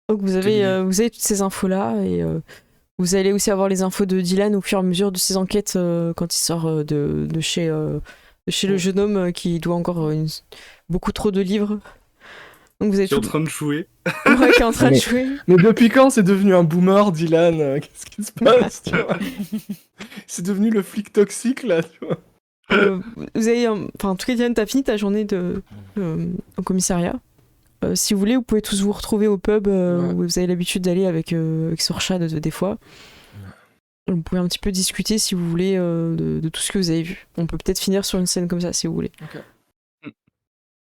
Speaker 1: Donc vous avez toutes ces infos-là, et vous allez aussi avoir les infos de Dylan au fur et à mesure de ses enquêtes quand il sort de chez le jeune homme qui doit encore beaucoup trop de livres. Donc vous avez
Speaker 2: Qui est en
Speaker 1: tout...
Speaker 2: train de jouer.
Speaker 1: Ouais, qui est en train de
Speaker 3: Mais-
Speaker 1: jouer.
Speaker 3: Mais depuis quand c'est devenu un boomer Dylan qu'est-ce qui se passe tu vois C'est devenu le flic toxique là tu vois.
Speaker 1: Vous avez, enfin, en tout cas, Dylan, t'as fini ta journée au commissariat. Si vous voulez, vous pouvez tous vous retrouver au pub où vous avez l'habitude d'aller avec Sorcha des fois. Vous pouvez un petit peu discuter si vous voulez de tout ce que vous avez vu. On peut peut-être finir sur une scène comme ça si vous voulez.
Speaker 3: Ok.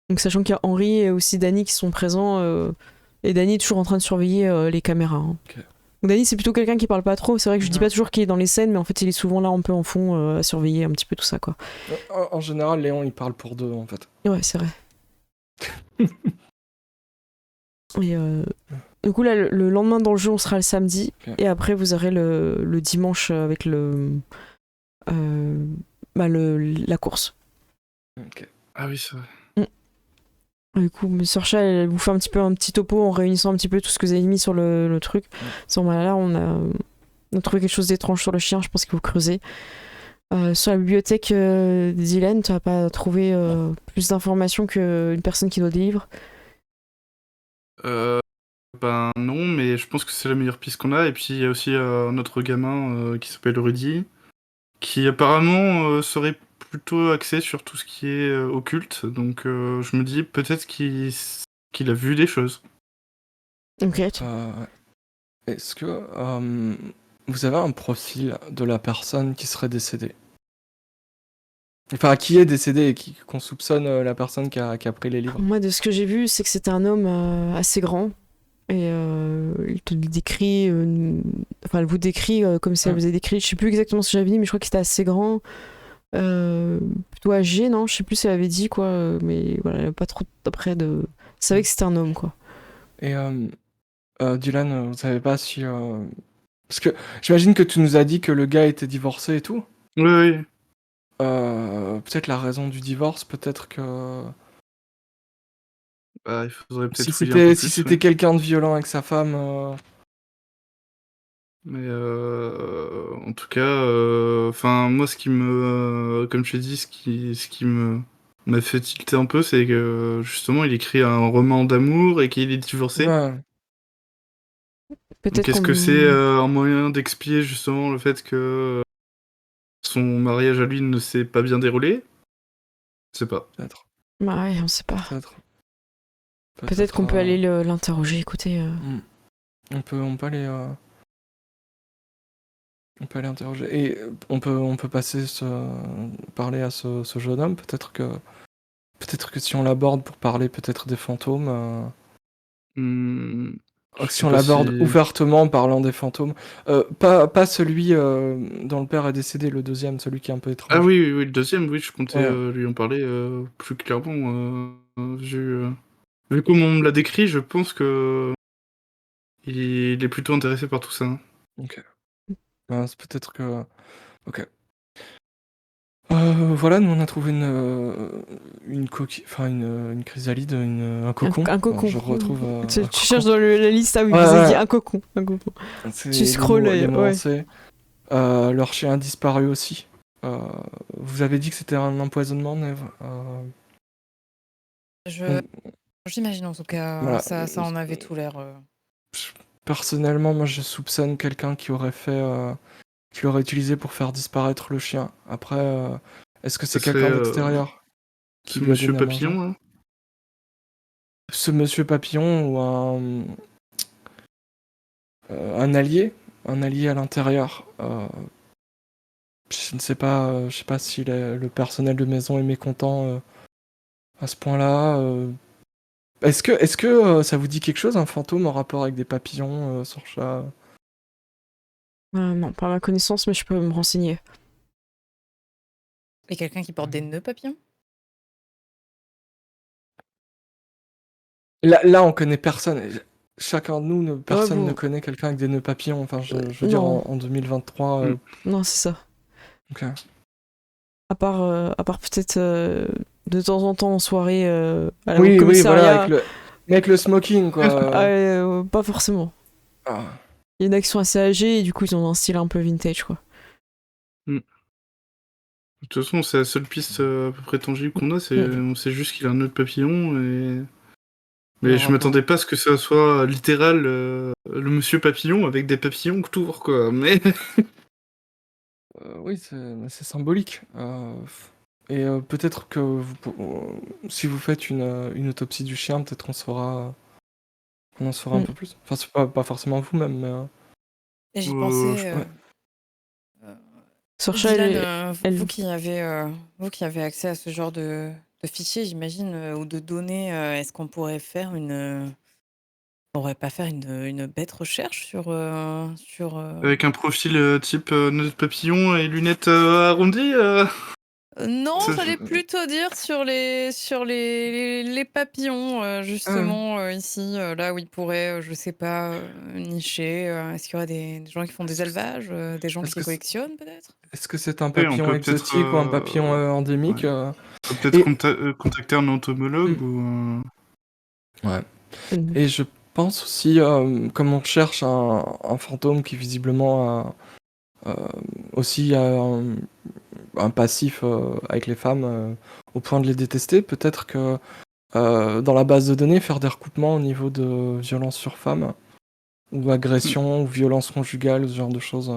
Speaker 1: Donc, sachant qu'il y a Henri et aussi Dany qui sont présents, et Dany est toujours en train de surveiller les caméras. Hein.
Speaker 3: Ok.
Speaker 1: Donc, Dany, c'est plutôt quelqu'un qui parle pas trop. C'est vrai que je dis pas toujours qu'il est dans les scènes, mais en fait, il est souvent là un peu en fond à surveiller un petit peu tout ça, quoi.
Speaker 3: En général Léon il parle pour deux en fait.
Speaker 1: Ouais, c'est vrai. Et du coup, là, le lendemain dans le jeu, on sera le samedi.
Speaker 3: Ok.
Speaker 1: Et après, vous aurez le dimanche avec la course.
Speaker 3: Ok.
Speaker 2: Ah oui, c'est vrai.
Speaker 1: Du coup, Sorcha, elle vous fait un petit topo en réunissant un petit peu tout ce que vous avez mis sur le truc. Sur là, on a trouvé quelque chose d'étrange sur le chien, je pense qu'il faut creuser. Sur la bibliothèque d'Hylaine, tu n'as pas trouvé plus d'informations qu'une personne qui doit des livres?
Speaker 2: Ben non, mais je pense que c'est la meilleure piste qu'on a. Et puis il y a aussi un autre gamin qui s'appelle Rudy, qui apparemment serait plutôt axé sur tout ce qui est occulte. Donc je me dis peut-être qu'il a vu des choses.
Speaker 1: Ok.
Speaker 3: Est-ce que vous avez un profil de la personne qui serait décédée? Enfin, qui est décédée et qu'on soupçonne la personne qui a pris les livres?
Speaker 1: Moi, de ce que j'ai vu, c'est que c'était un homme assez grand. Et il te décrit, enfin, elle vous décrit comme si elle vous a décrit. Je sais plus exactement ce que j'avais dit, mais je crois qu'il était assez grand, plutôt âgé, non? Je sais plus ce qu'elle avait dit, quoi. Mais voilà, elle avait pas trop après de. Elle savait que c'était un homme, quoi.
Speaker 3: Et Dylan, vous savez pas si Parce que j'imagine que tu nous as dit que le gars était divorcé et tout.
Speaker 2: Oui, oui.
Speaker 3: Peut-être la raison du divorce, peut-être que
Speaker 2: Bah, il faudrait
Speaker 3: si
Speaker 2: peut-être fouiller un peu
Speaker 3: c'était
Speaker 2: plus.
Speaker 3: quelqu'un de violent avec sa femme,
Speaker 2: Mais en tout cas, enfin moi, comme je t'ai dit, ce qui m'a fait tilter un peu, c'est que justement, il écrit un roman d'amour et qu'il est divorcé.
Speaker 3: ouais,
Speaker 2: Donc,
Speaker 1: Peut-être
Speaker 2: est-ce que c'est
Speaker 1: qu'on.
Speaker 2: un moyen d'expier justement le fait que son mariage à lui ne s'est pas bien déroulé? Je sais pas.
Speaker 3: peut-être,
Speaker 1: Bah ouais, on sait pas.
Speaker 3: peut-être,
Speaker 1: Peut-être qu'on peut aller l'interroger, écoutez.
Speaker 3: on peut aller, on peut aller interroger et on peut parler à ce jeune homme. Peut-être que si on l'aborde pour parler peut-être des fantômes.
Speaker 2: Je
Speaker 3: Si
Speaker 2: sais
Speaker 3: on
Speaker 2: pas
Speaker 3: l'aborde
Speaker 2: si.
Speaker 3: ouvertement en parlant des fantômes, pas celui dont le père est décédé, le deuxième, celui qui est un peu
Speaker 2: Ah
Speaker 3: étrange.
Speaker 2: oui, oui, oui, le deuxième, oui, je comptais
Speaker 3: Ouais.
Speaker 2: lui en parler plus clairement. Vu comment on me l'a décrit, je pense que il est plutôt intéressé par tout ça, hein.
Speaker 3: Ok. C'est peut-être que. Ok. Voilà, nous on a trouvé une coquille, enfin une chrysalide, un cocon.
Speaker 1: Un
Speaker 3: Bon,
Speaker 1: cocon.
Speaker 3: je retrouve
Speaker 1: Tu,
Speaker 3: un
Speaker 1: tu cherches
Speaker 3: cocon.
Speaker 1: dans la liste, ah oui,
Speaker 3: Ouais,
Speaker 1: vous avez dit
Speaker 3: ouais,
Speaker 1: un cocon. Un cocon.
Speaker 3: c'est
Speaker 1: Tu scrolles,
Speaker 3: les mots
Speaker 1: ouais.
Speaker 3: ancés. Leur chien a disparu aussi. Euh, Vous avez dit que c'était un empoisonnement, Neve.
Speaker 4: Je...
Speaker 3: On-
Speaker 4: J'imagine en tout cas,
Speaker 3: Voilà.
Speaker 4: ça en avait tout l'air.
Speaker 3: Personnellement, moi je soupçonne quelqu'un qui l'aurait utilisé pour faire disparaître le chien. Après, est-ce que
Speaker 2: Ça
Speaker 3: c'est
Speaker 2: serait
Speaker 3: quelqu'un d'extérieur qui
Speaker 2: ce
Speaker 3: lui a
Speaker 2: monsieur
Speaker 3: donné à manger?
Speaker 2: Papillon, là.
Speaker 3: Ce monsieur papillon ou un allié? Un allié à l'intérieur. Je ne sais pas, je sais pas si le personnel de maison est mécontent à ce point-là. Est-ce que ça vous dit quelque chose, un fantôme en rapport avec des papillons sur chat?
Speaker 1: Non, pas à ma connaissance, mais je peux me renseigner.
Speaker 4: Et quelqu'un qui porte des nœuds papillons?
Speaker 3: Là, on connaît personne. Chacun de nous,
Speaker 1: Ouais,
Speaker 3: personne ne
Speaker 1: bon.
Speaker 3: connaît quelqu'un avec des nœuds papillons. Enfin, je veux dire,
Speaker 1: Non,
Speaker 3: en 2023.
Speaker 2: Mm.
Speaker 1: non, c'est ça.
Speaker 3: Ok.
Speaker 1: À part peut-être de temps en temps en soirée au
Speaker 3: Oui, oui, voilà,
Speaker 1: commissariat.
Speaker 3: mais avec le smoking, quoi.
Speaker 1: Pas forcément.
Speaker 3: Ah.
Speaker 1: Il y a une action assez âgée et du coup ils ont un style un peu vintage quoi.
Speaker 2: De toute façon, c'est la seule piste à peu près tangible qu'on a, on sait juste qu'il a un nœud de papillon et.
Speaker 3: Le
Speaker 2: Mais je
Speaker 3: rapport.
Speaker 2: m'attendais pas à ce que ça soit littéral le monsieur papillon avec des papillons autour, quoi. Mais.
Speaker 3: Oui, c'est symbolique. Et peut-être que si vous faites une autopsie du chien, peut-être on en saura un peu plus. Enfin, c'est pas forcément vous-même, mais.
Speaker 4: Et j'y pensais.
Speaker 3: ouais.
Speaker 1: Sorcha,
Speaker 4: Dylan,
Speaker 1: elle-
Speaker 4: vous qui avez accès à ce genre de fichiers, j'imagine, ou de données, est-ce qu'on pourrait faire on pourrait pas faire une bête recherche sur.
Speaker 2: Avec un profil type nœud de papillon et lunettes arrondies
Speaker 4: Non,
Speaker 2: ça-
Speaker 4: j'allais plutôt dire sur les papillons, justement, ici, là où ils pourraient, je sais pas, nicher. Est-ce qu'il y aurait des gens qui font des élevages, des gens
Speaker 3: Est-ce
Speaker 4: qui
Speaker 3: que
Speaker 4: les collectionnent peut-être?
Speaker 3: est-ce que c'est un
Speaker 2: Oui, on
Speaker 3: papillon
Speaker 2: peut peut-être
Speaker 3: exotique ou un papillon endémique?
Speaker 2: ouais. On peut peut-être
Speaker 3: Et
Speaker 2: contacter un entomologue ou.
Speaker 3: ouais.
Speaker 1: Mhm.
Speaker 3: Et je pense aussi, comme on cherche un fantôme qui visiblement aussi a un passif avec les femmes au point de les détester, peut-être que dans la base de données, faire des recoupements au niveau de violence sur femmes, ou agression, ou violence conjugale, ou ce genre de choses.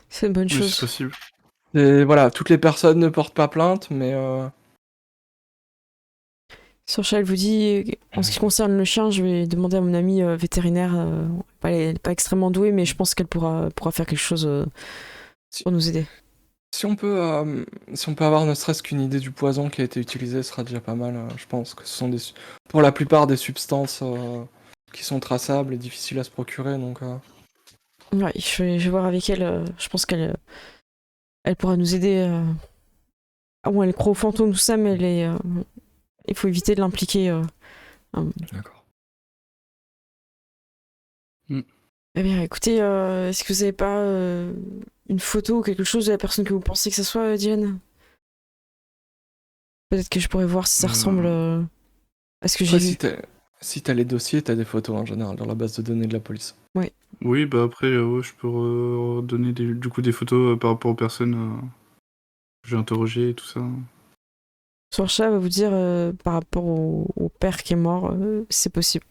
Speaker 1: C'est une bonne
Speaker 2: Oui, c'est
Speaker 1: chose.
Speaker 2: possible.
Speaker 3: Et voilà, toutes les personnes ne portent pas plainte, mais
Speaker 1: Sorcha, elle vous dit en ce qui concerne le chien, je vais demander à mon amie vétérinaire. Elle est pas extrêmement douée, mais je pense qu'elle pourra faire quelque chose pour nous aider.
Speaker 3: si on peut avoir ne serait-ce qu'une idée du poison qui a été utilisé, ce sera déjà pas mal. Je pense que ce sont pour la plupart des substances qui sont traçables et difficiles à se procurer, donc.
Speaker 1: Ouais, je vais voir avec elle. Je pense elle pourra nous aider. Ah bon, elle croit aux fantômes, tout ça, mais il faut éviter de l'impliquer.
Speaker 3: D'accord.
Speaker 1: Eh bien, écoutez, est-ce que vous avez pas une photo ou quelque chose de la personne que vous pensez que ça soit, Dylan? Peut-être que je pourrais voir si ça ressemble à ce que j'ai
Speaker 3: Après,
Speaker 1: vu.
Speaker 3: si t'as les dossiers, t'as des photos en général dans la base de données de la police.
Speaker 2: Oui, bah après, ouais, je peux donner du coup des photos par rapport aux personnes que j'ai interrogées et tout ça.
Speaker 1: Sorcha va vous dire par rapport au père qui est mort, c'est possible.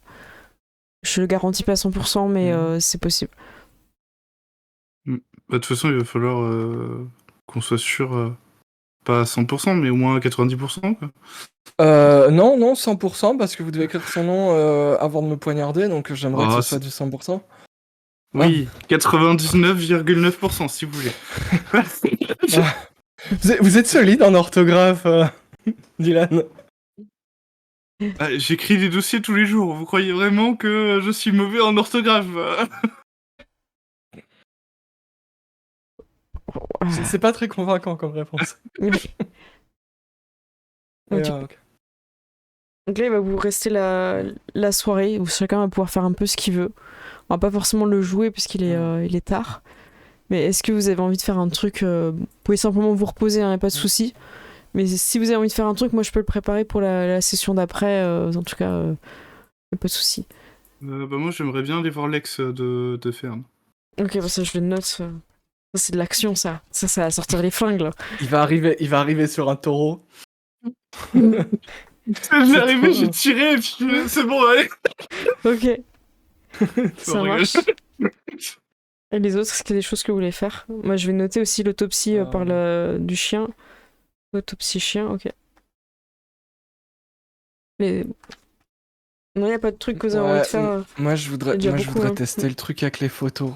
Speaker 1: Je le garantis pas à 100%, mais c'est possible.
Speaker 2: Bah, de toute façon, il va falloir qu'on soit sûr, pas à 100%, mais au moins à 90%, quoi.
Speaker 3: Non, 100%, parce que vous devez écrire son nom avant de me poignarder, donc j'aimerais que
Speaker 2: Ah,
Speaker 3: ce soit du 100%.
Speaker 2: oui, 99,9% si vous voulez.
Speaker 3: Ah. Vous êtes solide en orthographe, Dylan.
Speaker 2: Ah, j'écris des dossiers tous les jours. Vous croyez vraiment que je suis mauvais en orthographe?
Speaker 3: C'est pas très convaincant comme réponse.
Speaker 1: Ok.
Speaker 3: Ok.
Speaker 1: Donc là, il va vous rester la soirée où chacun va pouvoir faire un peu ce qu'il veut. On va pas forcément le jouer puisqu'il est, il est tard. Mais est-ce que vous avez envie de faire un truc vous pouvez simplement vous reposer, hein, y a pas de souci. Mais si vous avez envie de faire un truc, moi je peux le préparer pour la session d'après. En tout cas, y a pas de souci.
Speaker 2: Bah moi, j'aimerais bien aller voir l'ex de Fern.
Speaker 1: Ok, bah ça je le note. Ça, c'est de l'action, ça. Ça va sortir les flingues, là.
Speaker 3: Il va arriver sur un taureau.
Speaker 2: J'ai arrivé, j'ai tiré, et puis c'est bon, allez.
Speaker 1: Ok,
Speaker 2: Ça
Speaker 1: ça
Speaker 2: marche.
Speaker 1: marche. Et les autres, est-ce qu'il y a des choses que vous voulez faire? Moi, je vais noter aussi l'autopsie du chien. Autopsie chien, ok. Non, il n'y a pas de truc que vous avez envie de faire.
Speaker 3: Moi, je voudrais
Speaker 1: beaucoup, hein.
Speaker 3: tester le truc avec les photos.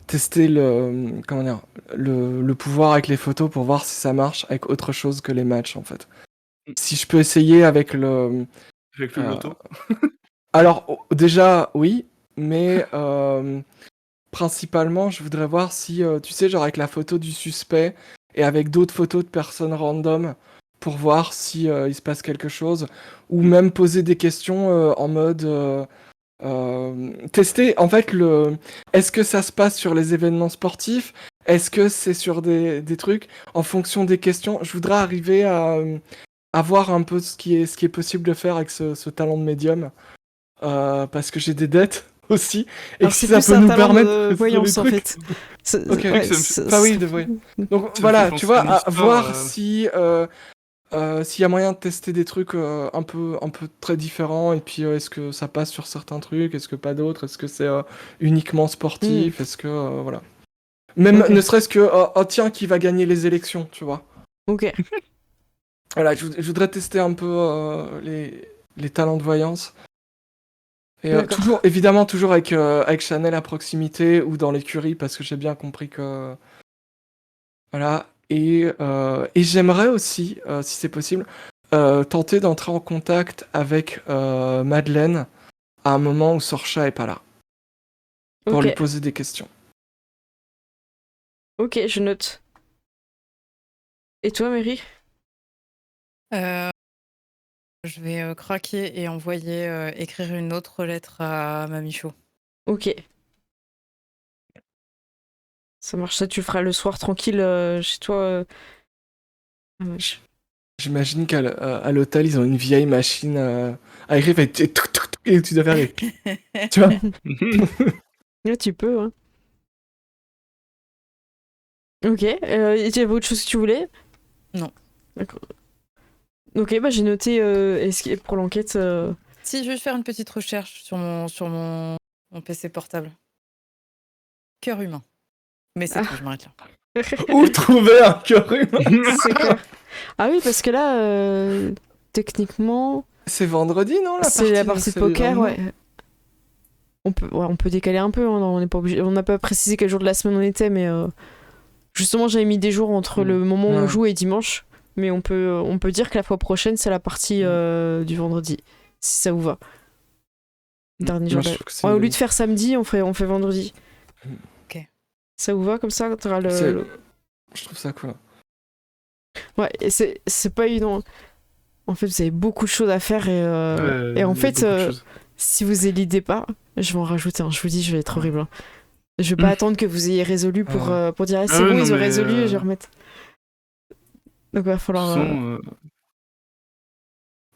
Speaker 3: Tester le pouvoir avec les photos pour voir si ça marche avec autre chose que les matchs, en fait. Si je peux essayer avec le...
Speaker 2: Avec le loto.
Speaker 3: Alors, déjà, oui, mais principalement, je voudrais voir si, tu sais, genre avec la photo du suspect et avec d'autres photos de personnes random pour voir si il se passe quelque chose, ou même poser des questions en mode tester en fait est-ce que ça se passe sur les événements sportifs, est-ce que c'est sur des trucs en fonction des questions. Je voudrais arriver à voir un peu ce qui est possible de faire avec ce talent de médium. Parce que j'ai des dettes aussi, et
Speaker 1: Alors,
Speaker 3: que
Speaker 1: c'est
Speaker 3: ça
Speaker 1: plus
Speaker 3: peut
Speaker 1: un
Speaker 3: nous
Speaker 1: talent
Speaker 3: permettre
Speaker 1: de
Speaker 3: de
Speaker 1: voyance, en
Speaker 3: trucs.
Speaker 1: fait.
Speaker 3: Ok,
Speaker 1: Ouais,
Speaker 3: enfin oui, de voyance. Donc
Speaker 2: Ça me
Speaker 3: voilà,
Speaker 2: fait
Speaker 3: tu
Speaker 2: penser à
Speaker 3: vois,
Speaker 2: une
Speaker 3: à
Speaker 2: histoire,
Speaker 3: voir si s'il y a moyen de tester des trucs un peu très différents, et puis est-ce que ça passe sur certains trucs, est-ce que pas d'autres, est-ce que c'est uniquement sportif, est-ce que voilà. Même
Speaker 1: Ok.
Speaker 3: ne serait-ce que tiens, qui va gagner les élections, tu vois.
Speaker 1: Ok.
Speaker 3: Voilà, je voudrais tester un peu les talents de voyance. Et
Speaker 1: D'accord.
Speaker 3: évidemment, toujours avec Chanel à proximité ou dans l'écurie, parce que j'ai bien compris que. Voilà. Et j'aimerais aussi, si c'est possible, tenter d'entrer en contact avec Madeleine à un moment où Sorcha est pas là. Pour lui
Speaker 1: Ok.
Speaker 3: poser des questions.
Speaker 1: Ok, je note. Et toi, Mary?
Speaker 4: Je vais craquer et envoyer écrire une autre lettre à Mamichou.
Speaker 1: Ok. Ça marche, ça tu le feras le soir tranquille chez toi.
Speaker 3: J'imagine à l'hôtel, ils ont une vieille machine à écrire et tu dois faire les. Tu vois?
Speaker 1: Là, tu peux, hein. Ok. Et tu avais autre chose que tu voulais?
Speaker 4: Non.
Speaker 1: D'accord. Ok, bah j'ai noté escape pour l'enquête.
Speaker 4: Si, je vais faire une petite recherche sur mon PC portable. Cœur humain. Mais c'est tout, je m'arrête là.
Speaker 3: Où trouver un cœur humain?
Speaker 1: C'est clair. Ah oui, parce que là, techniquement,
Speaker 3: C'est vendredi, non,
Speaker 1: c'est la
Speaker 3: donc
Speaker 1: partie
Speaker 3: c'est le
Speaker 1: poker,
Speaker 3: lendemain.
Speaker 1: ouais. On peut décaler un peu, hein, on n'est pas obligé. On n'a pas précisé quel jour de la semaine on était, mais justement, j'avais mis des jours entre le moment où on
Speaker 3: Ouais.
Speaker 1: joue et dimanche. Mais on peut dire que la fois prochaine, c'est la partie du vendredi, si ça vous va. Dernier jour
Speaker 3: Moi, je
Speaker 1: de...
Speaker 3: trouve que c'est-
Speaker 1: Ouais, au lieu de faire samedi, on fait vendredi.
Speaker 4: Ok.
Speaker 1: Ça vous va comme ça? T'auras
Speaker 3: Je trouve ça cool.
Speaker 1: Ouais, et c'est pas évident. En fait, vous avez beaucoup de choses à faire et en fait, si vous élidez pas, je vais en rajouter un. Je vous dis, je vais être horrible. Hein. Je vais pas attendre que vous ayez résolu pour dire c'est
Speaker 2: ouais,
Speaker 1: bon,
Speaker 2: non,
Speaker 1: ils ont
Speaker 2: mais,
Speaker 1: résolu et je vais remettre. Donc il va falloir.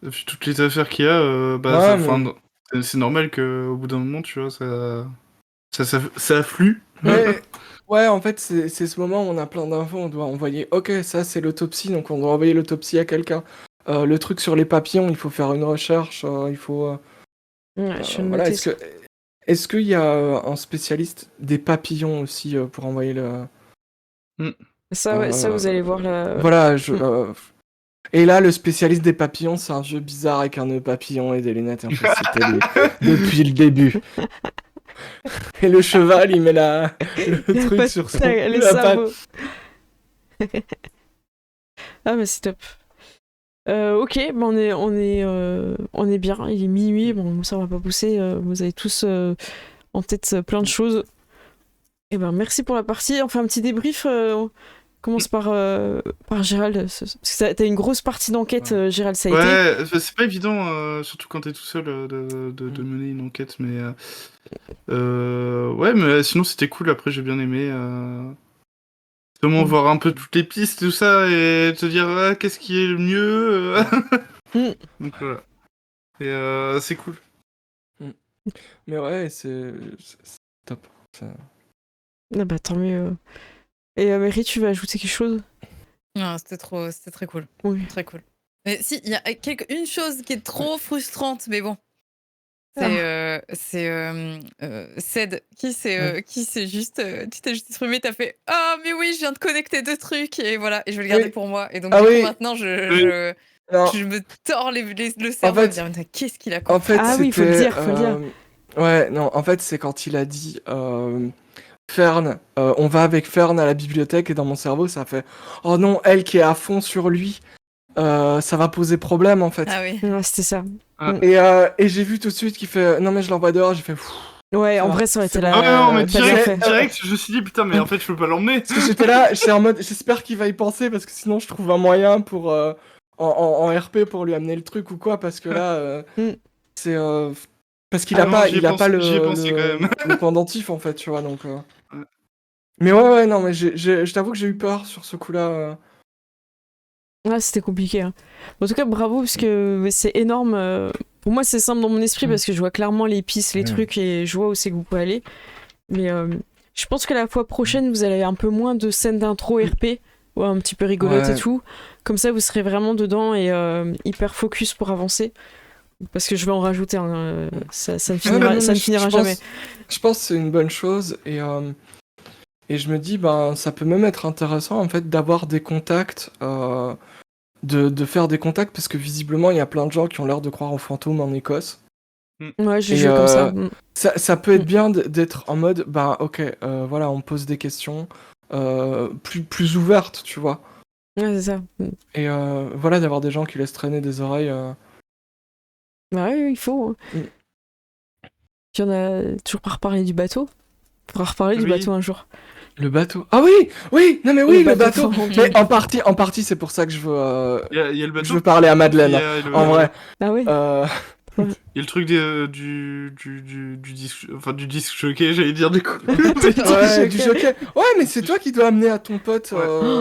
Speaker 2: Vu toutes les affaires qu'il y a, c'est normal qu'au bout d'un moment, tu vois, ça afflue.
Speaker 3: Ouais, en fait, c'est ce moment où on a plein d'infos, on doit envoyer. Ok, ça c'est l'autopsie, donc on doit envoyer l'autopsie à quelqu'un. Le truc sur les papillons, il faut faire une recherche, il faut.
Speaker 1: Ouais, je vais le
Speaker 3: Voilà,
Speaker 1: noter.
Speaker 3: est-ce qu'il y a un spécialiste des papillons aussi pour envoyer le.
Speaker 1: Ça, ouais, ça, vous allez voir là.
Speaker 3: Voilà, et là, le spécialiste des papillons, c'est un jeu bizarre avec un nœud papillon et des lunettes un peu psychédéliques depuis le début. Et le cheval, il met le truc sur son
Speaker 1: les
Speaker 3: la patte.
Speaker 1: sabots. Ah, mais c'est top. Ok, on est bien. Il est minuit. Bon, ça on va pas pousser. Vous avez tous en tête plein de choses. Et ben, merci pour la partie. On fait un petit débrief. On commence par Gérald. Parce que t'as une grosse partie d'enquête, Gérald, ça a été.
Speaker 2: Ouais, c'est pas évident, surtout quand t'es tout seul, de mener une enquête, mais ouais, mais sinon c'était cool. Après, j'ai bien aimé. Comment voir un peu toutes les pistes, tout ça, et te dire qu'est-ce qui est le mieux. Donc voilà. Et c'est cool.
Speaker 3: Mais ouais, c'est top.
Speaker 1: Ah bah tant mieux. Et Mary, tu veux ajouter quelque chose?
Speaker 4: Non, c'était très cool.
Speaker 1: Oui.
Speaker 4: Très cool. Mais si, il y a une chose qui est trop frustrante, mais bon. C'est Ced qui s'est juste tu t'es juste exprimé, t'as fait ah mais oui, je viens de connecter 2 trucs et voilà, et je vais le garder pour moi, et donc du coup maintenant je me tords le cerveau,
Speaker 3: En
Speaker 4: à me dire mais qu'est-ce qu'il a compris.
Speaker 3: En fait,
Speaker 1: Ah oui, faut le dire.
Speaker 3: Ouais, non, en fait, c'est quand il a dit Fern, on va avec Fern à la bibliothèque, et dans mon cerveau, ça fait oh non, elle qui est à fond sur lui, ça va poser problème en fait.
Speaker 4: Ah oui.
Speaker 1: Ouais, c'était ça.
Speaker 3: Et j'ai vu tout de suite qu'il fait non, mais je l'envoie dehors, j'ai fait
Speaker 1: ouais, en vrai, ça aurait été là.
Speaker 2: Ah ouais, non, mais
Speaker 1: t'as bien fait.
Speaker 2: direct, je me suis dit putain, mais en fait, je peux pas l'emmener.
Speaker 3: Parce que j'étais là, j'étais en mode j'espère qu'il va y penser, parce que sinon je trouve un moyen pour en RP pour lui amener le truc ou quoi, parce que là c'est parce qu'il a pas le pendentif en fait, tu vois, donc mais ouais, non, mais je t'avoue que j'ai eu peur sur ce coup-là.
Speaker 1: Ouais, c'était compliqué. Hein. En tout cas, bravo, parce que c'est énorme. Pour moi, c'est simple dans mon esprit, parce que je vois clairement les pistes, les trucs, et je vois où c'est que vous pouvez aller. Mais je pense que la fois prochaine, vous allez un peu moins de scènes d'intro RP, ouais, un petit peu rigolote et tout. Comme ça, vous serez vraiment dedans et hyper focus pour avancer. Parce que je vais en rajouter, ça ne finira jamais.
Speaker 3: Je pense que c'est une bonne chose, et je me dis, ça peut même être intéressant en fait d'avoir des contacts, de faire des contacts, parce que visiblement il y a plein de gens qui ont l'air de croire aux fantômes en Écosse.
Speaker 1: Ouais, j'ai joué comme ça.
Speaker 3: Ça peut être bien d'être en mode, ok, voilà, on pose des questions plus ouvertes, tu vois.
Speaker 1: Ouais, c'est ça.
Speaker 3: Et voilà, d'avoir des gens qui laissent traîner des oreilles.
Speaker 1: Bah oui, il faut. Hein. Puis on a toujours pas reparlé du bateau. On pourra reparler du bateau un jour.
Speaker 3: Le bateau. Ah oui, non mais oui, le bateau. Mais en partie, c'est pour ça que je veux.
Speaker 2: Il y a le bateau.
Speaker 3: Je veux parler à Madeleine. En vrai.
Speaker 1: Ah oui.
Speaker 2: Il y a le truc du disque choqué, j'allais dire du coup.
Speaker 3: Ouais, du jockey. Ouais, mais c'est toi qui dois amener à ton pote.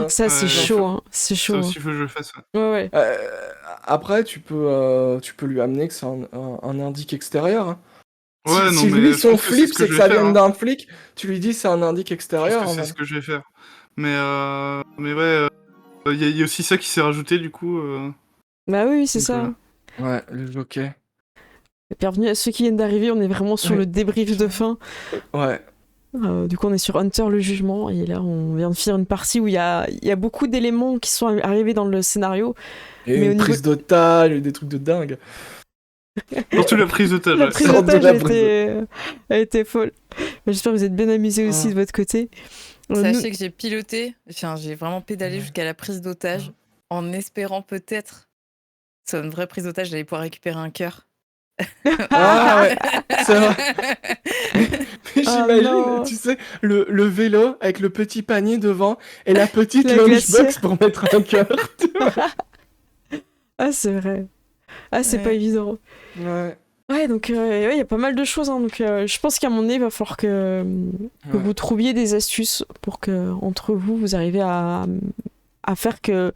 Speaker 1: Ça, c'est chaud, hein. C'est chaud.
Speaker 2: Ça aussi, il faut que je le fasse.
Speaker 1: Ouais.
Speaker 3: Après, tu peux lui amener que c'est un indice extérieur. Hein.
Speaker 2: Ouais,
Speaker 3: si lui, son flip, c'est que ça vient d'un flic, tu lui dis c'est un indice extérieur.
Speaker 2: C'est ce que je vais faire. Mais ouais, il y a aussi ça qui s'est rajouté du coup.
Speaker 1: Bah oui, c'est ça.
Speaker 3: Ouais, le jockey.
Speaker 1: Bienvenue à ceux qui viennent d'arriver, on est vraiment sur le débrief de fin.
Speaker 3: Ouais.
Speaker 1: Du coup, on est sur Hunter le jugement, et là, on vient de finir une partie où il y a beaucoup d'éléments qui sont arrivés dans le scénario.
Speaker 3: Et une prise d'otage, des trucs de dingue.
Speaker 2: Surtout la prise d'otage.
Speaker 1: La prise d'otage a été folle. J'espère que vous êtes bien amusés aussi de votre côté.
Speaker 4: Sachez que j'ai piloté, j'ai vraiment pédalé jusqu'à la prise d'otage, en espérant peut-être, sur une vraie prise d'otage, d'aller pouvoir récupérer un cœur.
Speaker 3: Ah ouais, c'est vrai. J'imagine, tu sais, le vélo avec le petit panier devant et la petite lunchbox pour mettre un cœur.
Speaker 1: Ah, c'est vrai. Ah, c'est pas évident.
Speaker 3: Ouais.
Speaker 1: Ouais, donc ouais, y a pas mal de choses. Hein, donc je pense qu'à un moment donné, il va falloir que
Speaker 3: Ouais.
Speaker 1: vous trouviez des astuces pour que entre vous arrivez à faire que,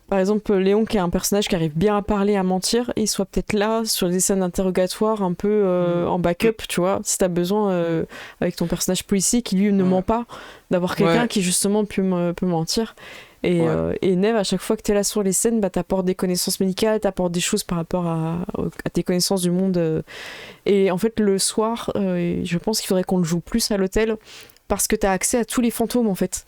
Speaker 1: par exemple, Léon, qui est un personnage qui arrive bien à parler, à mentir, il soit peut-être là sur des scènes d'interrogatoire un peu en backup, tu vois, si t'as besoin avec ton personnage policier qui lui ne ment pas, d'avoir quelqu'un
Speaker 3: Ouais.
Speaker 1: qui justement peut mentir.
Speaker 3: Ouais.
Speaker 1: Et Neve, à chaque fois que t'es là sur les scènes, bah, t'apportes des connaissances médicales, t'apportes des choses par rapport à tes connaissances du monde. Et en fait, le soir, je pense qu'il faudrait qu'on le joue plus à l'hôtel parce que t'as accès à tous les fantômes en fait.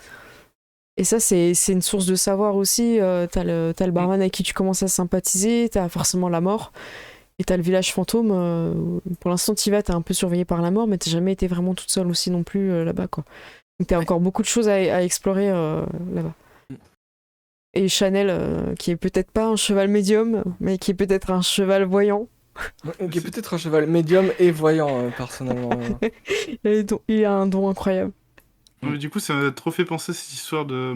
Speaker 1: Et ça, c'est une source de savoir aussi. T'as le barman avec qui tu commences à sympathiser, t'as forcément la mort. Et t'as le village fantôme. Pour l'instant, t'y vas, t'es un peu surveillé par la mort, mais t'as jamais été vraiment toute seule aussi non plus là-bas, quoi. Donc t'as encore beaucoup de choses à explorer là-bas. Et Chanel, qui est peut-être pas un cheval médium, mais qui est peut-être un cheval voyant.
Speaker 3: Qui est peut-être un cheval médium et voyant, personnellement.
Speaker 1: Il a un don incroyable.
Speaker 2: Mais du coup, ça m'a trop fait penser cette histoire de.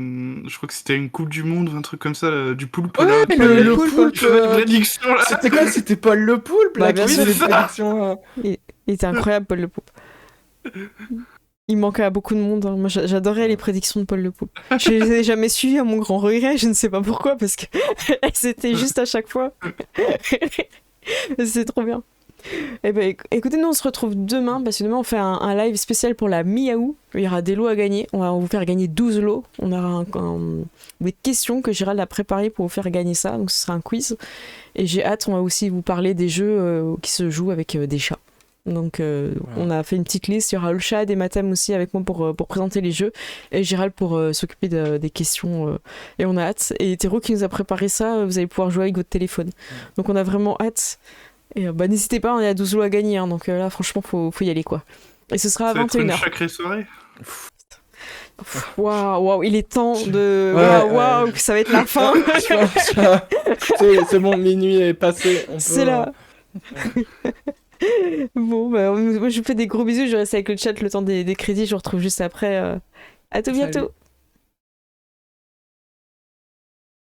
Speaker 2: Je crois que c'était une Coupe du Monde ou un truc comme ça, là, du poulpe.
Speaker 3: Ouais,
Speaker 2: là,
Speaker 3: le
Speaker 2: qui
Speaker 3: poulpe,
Speaker 2: faisait des prédictions, là.
Speaker 3: C'était quoi? C'était Paul le Poulpe,
Speaker 1: Bah,
Speaker 3: là,
Speaker 1: bien
Speaker 3: qui
Speaker 1: sûr.
Speaker 3: faisait des
Speaker 2: C'est ça.
Speaker 3: prédictions.
Speaker 1: Il était incroyable, Paul le Poulpe. Il manquait à beaucoup de monde. Hein. Moi, j'adorais les prédictions de Paul le Poulpe. Je les ai jamais suivies à mon grand regret. Je ne sais pas pourquoi, parce que c'était juste à chaque fois. C'est trop bien. Eh ben, écoutez, nous on se retrouve demain, parce que demain on fait un live spécial pour la Miaou. Il y aura des lots à gagner. On va vous faire gagner 12 lots. On aura des questions que Gérald a préparées pour vous faire gagner ça. Donc ce sera un quiz. Et j'ai hâte, on va aussi vous parler des jeux qui se jouent avec des chats. Donc on a fait une petite liste. Il y aura le chat et Matham aussi avec moi pour présenter les jeux. Et Gérald pour s'occuper des questions. Et on a hâte. Et Théro qui nous a préparé ça, vous allez pouvoir jouer avec votre téléphone. Donc on a vraiment hâte. Et bah, n'hésitez pas, on est à 12 lots à gagner. Hein, donc là franchement faut y aller quoi. Et ce sera à
Speaker 2: Ça va être une
Speaker 1: 21h.
Speaker 2: sacrée soirée.
Speaker 1: Waouh, il est temps de...
Speaker 3: Ouais,
Speaker 1: Waouh, ça va être la fin.
Speaker 3: C'est bon, minuit est passé.
Speaker 1: C'est là. Bon, bah, moi je vous fais des gros bisous. Je reste avec le chat le temps des crédits. Je vous retrouve juste après. À tout bientôt.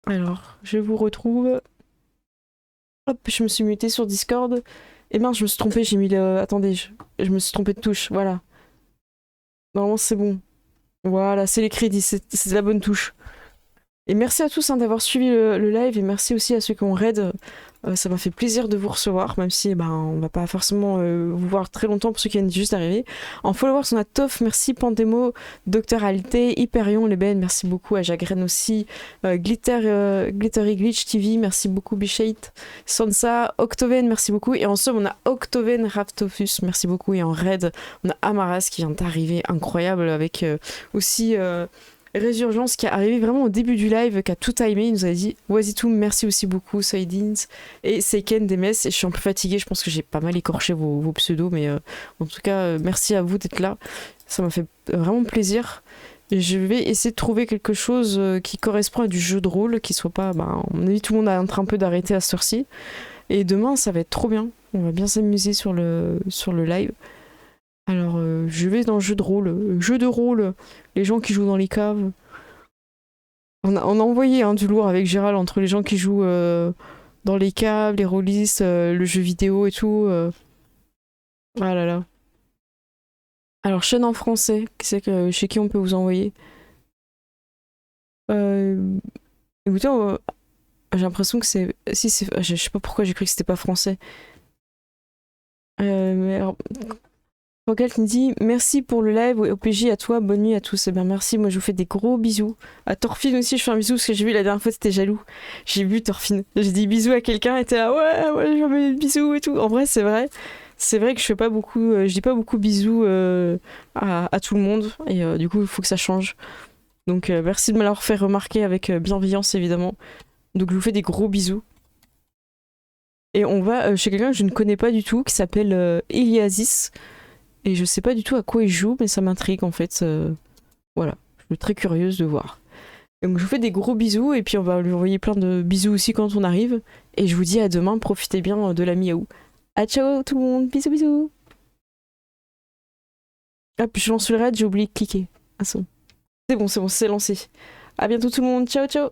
Speaker 3: Salut.
Speaker 1: Alors, je vous retrouve. Hop, je me suis mutée sur Discord. Et mince, je me suis trompée. J'ai mis le. Attendez, je me suis trompée de touche. Voilà. Normalement, c'est bon. Voilà, c'est les crédits. C'est la bonne touche. Et merci à tous d'avoir suivi le live. Et merci aussi à ceux qui ont raid. Ça m'a fait plaisir de vous recevoir, même si on va pas forcément vous voir très longtemps pour ceux qui viennent juste d'arriver. En followers, on a Toff, merci Pandemo, Docteur Alité, Hyperion, Leben, merci beaucoup à Jagren aussi, Glittery Glitch TV, merci beaucoup Bichate, Sansa, Octoven, merci beaucoup. Et en somme, on a Octoven Raptofus, merci beaucoup. Et en raid, on a Amaras qui vient d'arriver, incroyable, avec aussi... Résurgence qui est arrivé vraiment au début du live, qui a tout timé, il nous a dit Wazitou, merci aussi beaucoup, Soydins et Seiken Demes. Et je suis un peu fatiguée, je pense que j'ai pas mal écorché vos pseudos, mais en tout cas, merci à vous d'être là. Ça m'a fait vraiment plaisir. Et je vais essayer de trouver quelque chose qui correspond à du jeu de rôle, qui soit pas. À mon avis, tout le monde est en train un peu d'arrêter à cette heure-ci. Et demain, ça va être trop bien. On va bien s'amuser sur le live. Alors, je vais dans le jeu de rôle. Jeu de rôle, les gens qui jouent dans les caves. On a envoyé du lourd avec Gérald entre les gens qui jouent dans les caves, les rôlistes, le jeu vidéo et tout. Ah là là. Alors, chaîne en français, chez qui on peut vous envoyer Écoutez, j'ai l'impression que c'est... Si, je sais pas pourquoi j'ai cru que c'était pas français. Mais alors... Rogal qui me dit merci pour le live, OPJ à toi, bonne nuit à tous. Eh bien merci, moi je vous fais des gros bisous. À Thorfinn aussi je fais un bisou parce que j'ai vu la dernière fois t'étais jaloux. J'ai vu Thorfinn, j'ai dit bisous à quelqu'un et t'es là ouais je mets des bisous et tout. En vrai c'est vrai que je fais pas beaucoup, je dis pas beaucoup bisous à tout le monde et du coup il faut que ça change. Donc merci de me l'avoir fait remarquer avec bienveillance évidemment. Donc je vous fais des gros bisous. Et on va chez quelqu'un que je ne connais pas du tout qui s'appelle Iliasis. Et je sais pas du tout à quoi il joue, mais ça m'intrigue en fait. Voilà, je suis très curieuse de voir. Donc je vous fais des gros bisous et puis on va lui envoyer plein de bisous aussi quand on arrive. Et je vous dis à demain, profitez bien de la Miaou. À ciao tout le monde, bisous bisous. Ah puis je lance le raid, j'ai oublié de cliquer. Ah c'est bon, c'est lancé. À bientôt tout le monde, ciao ciao.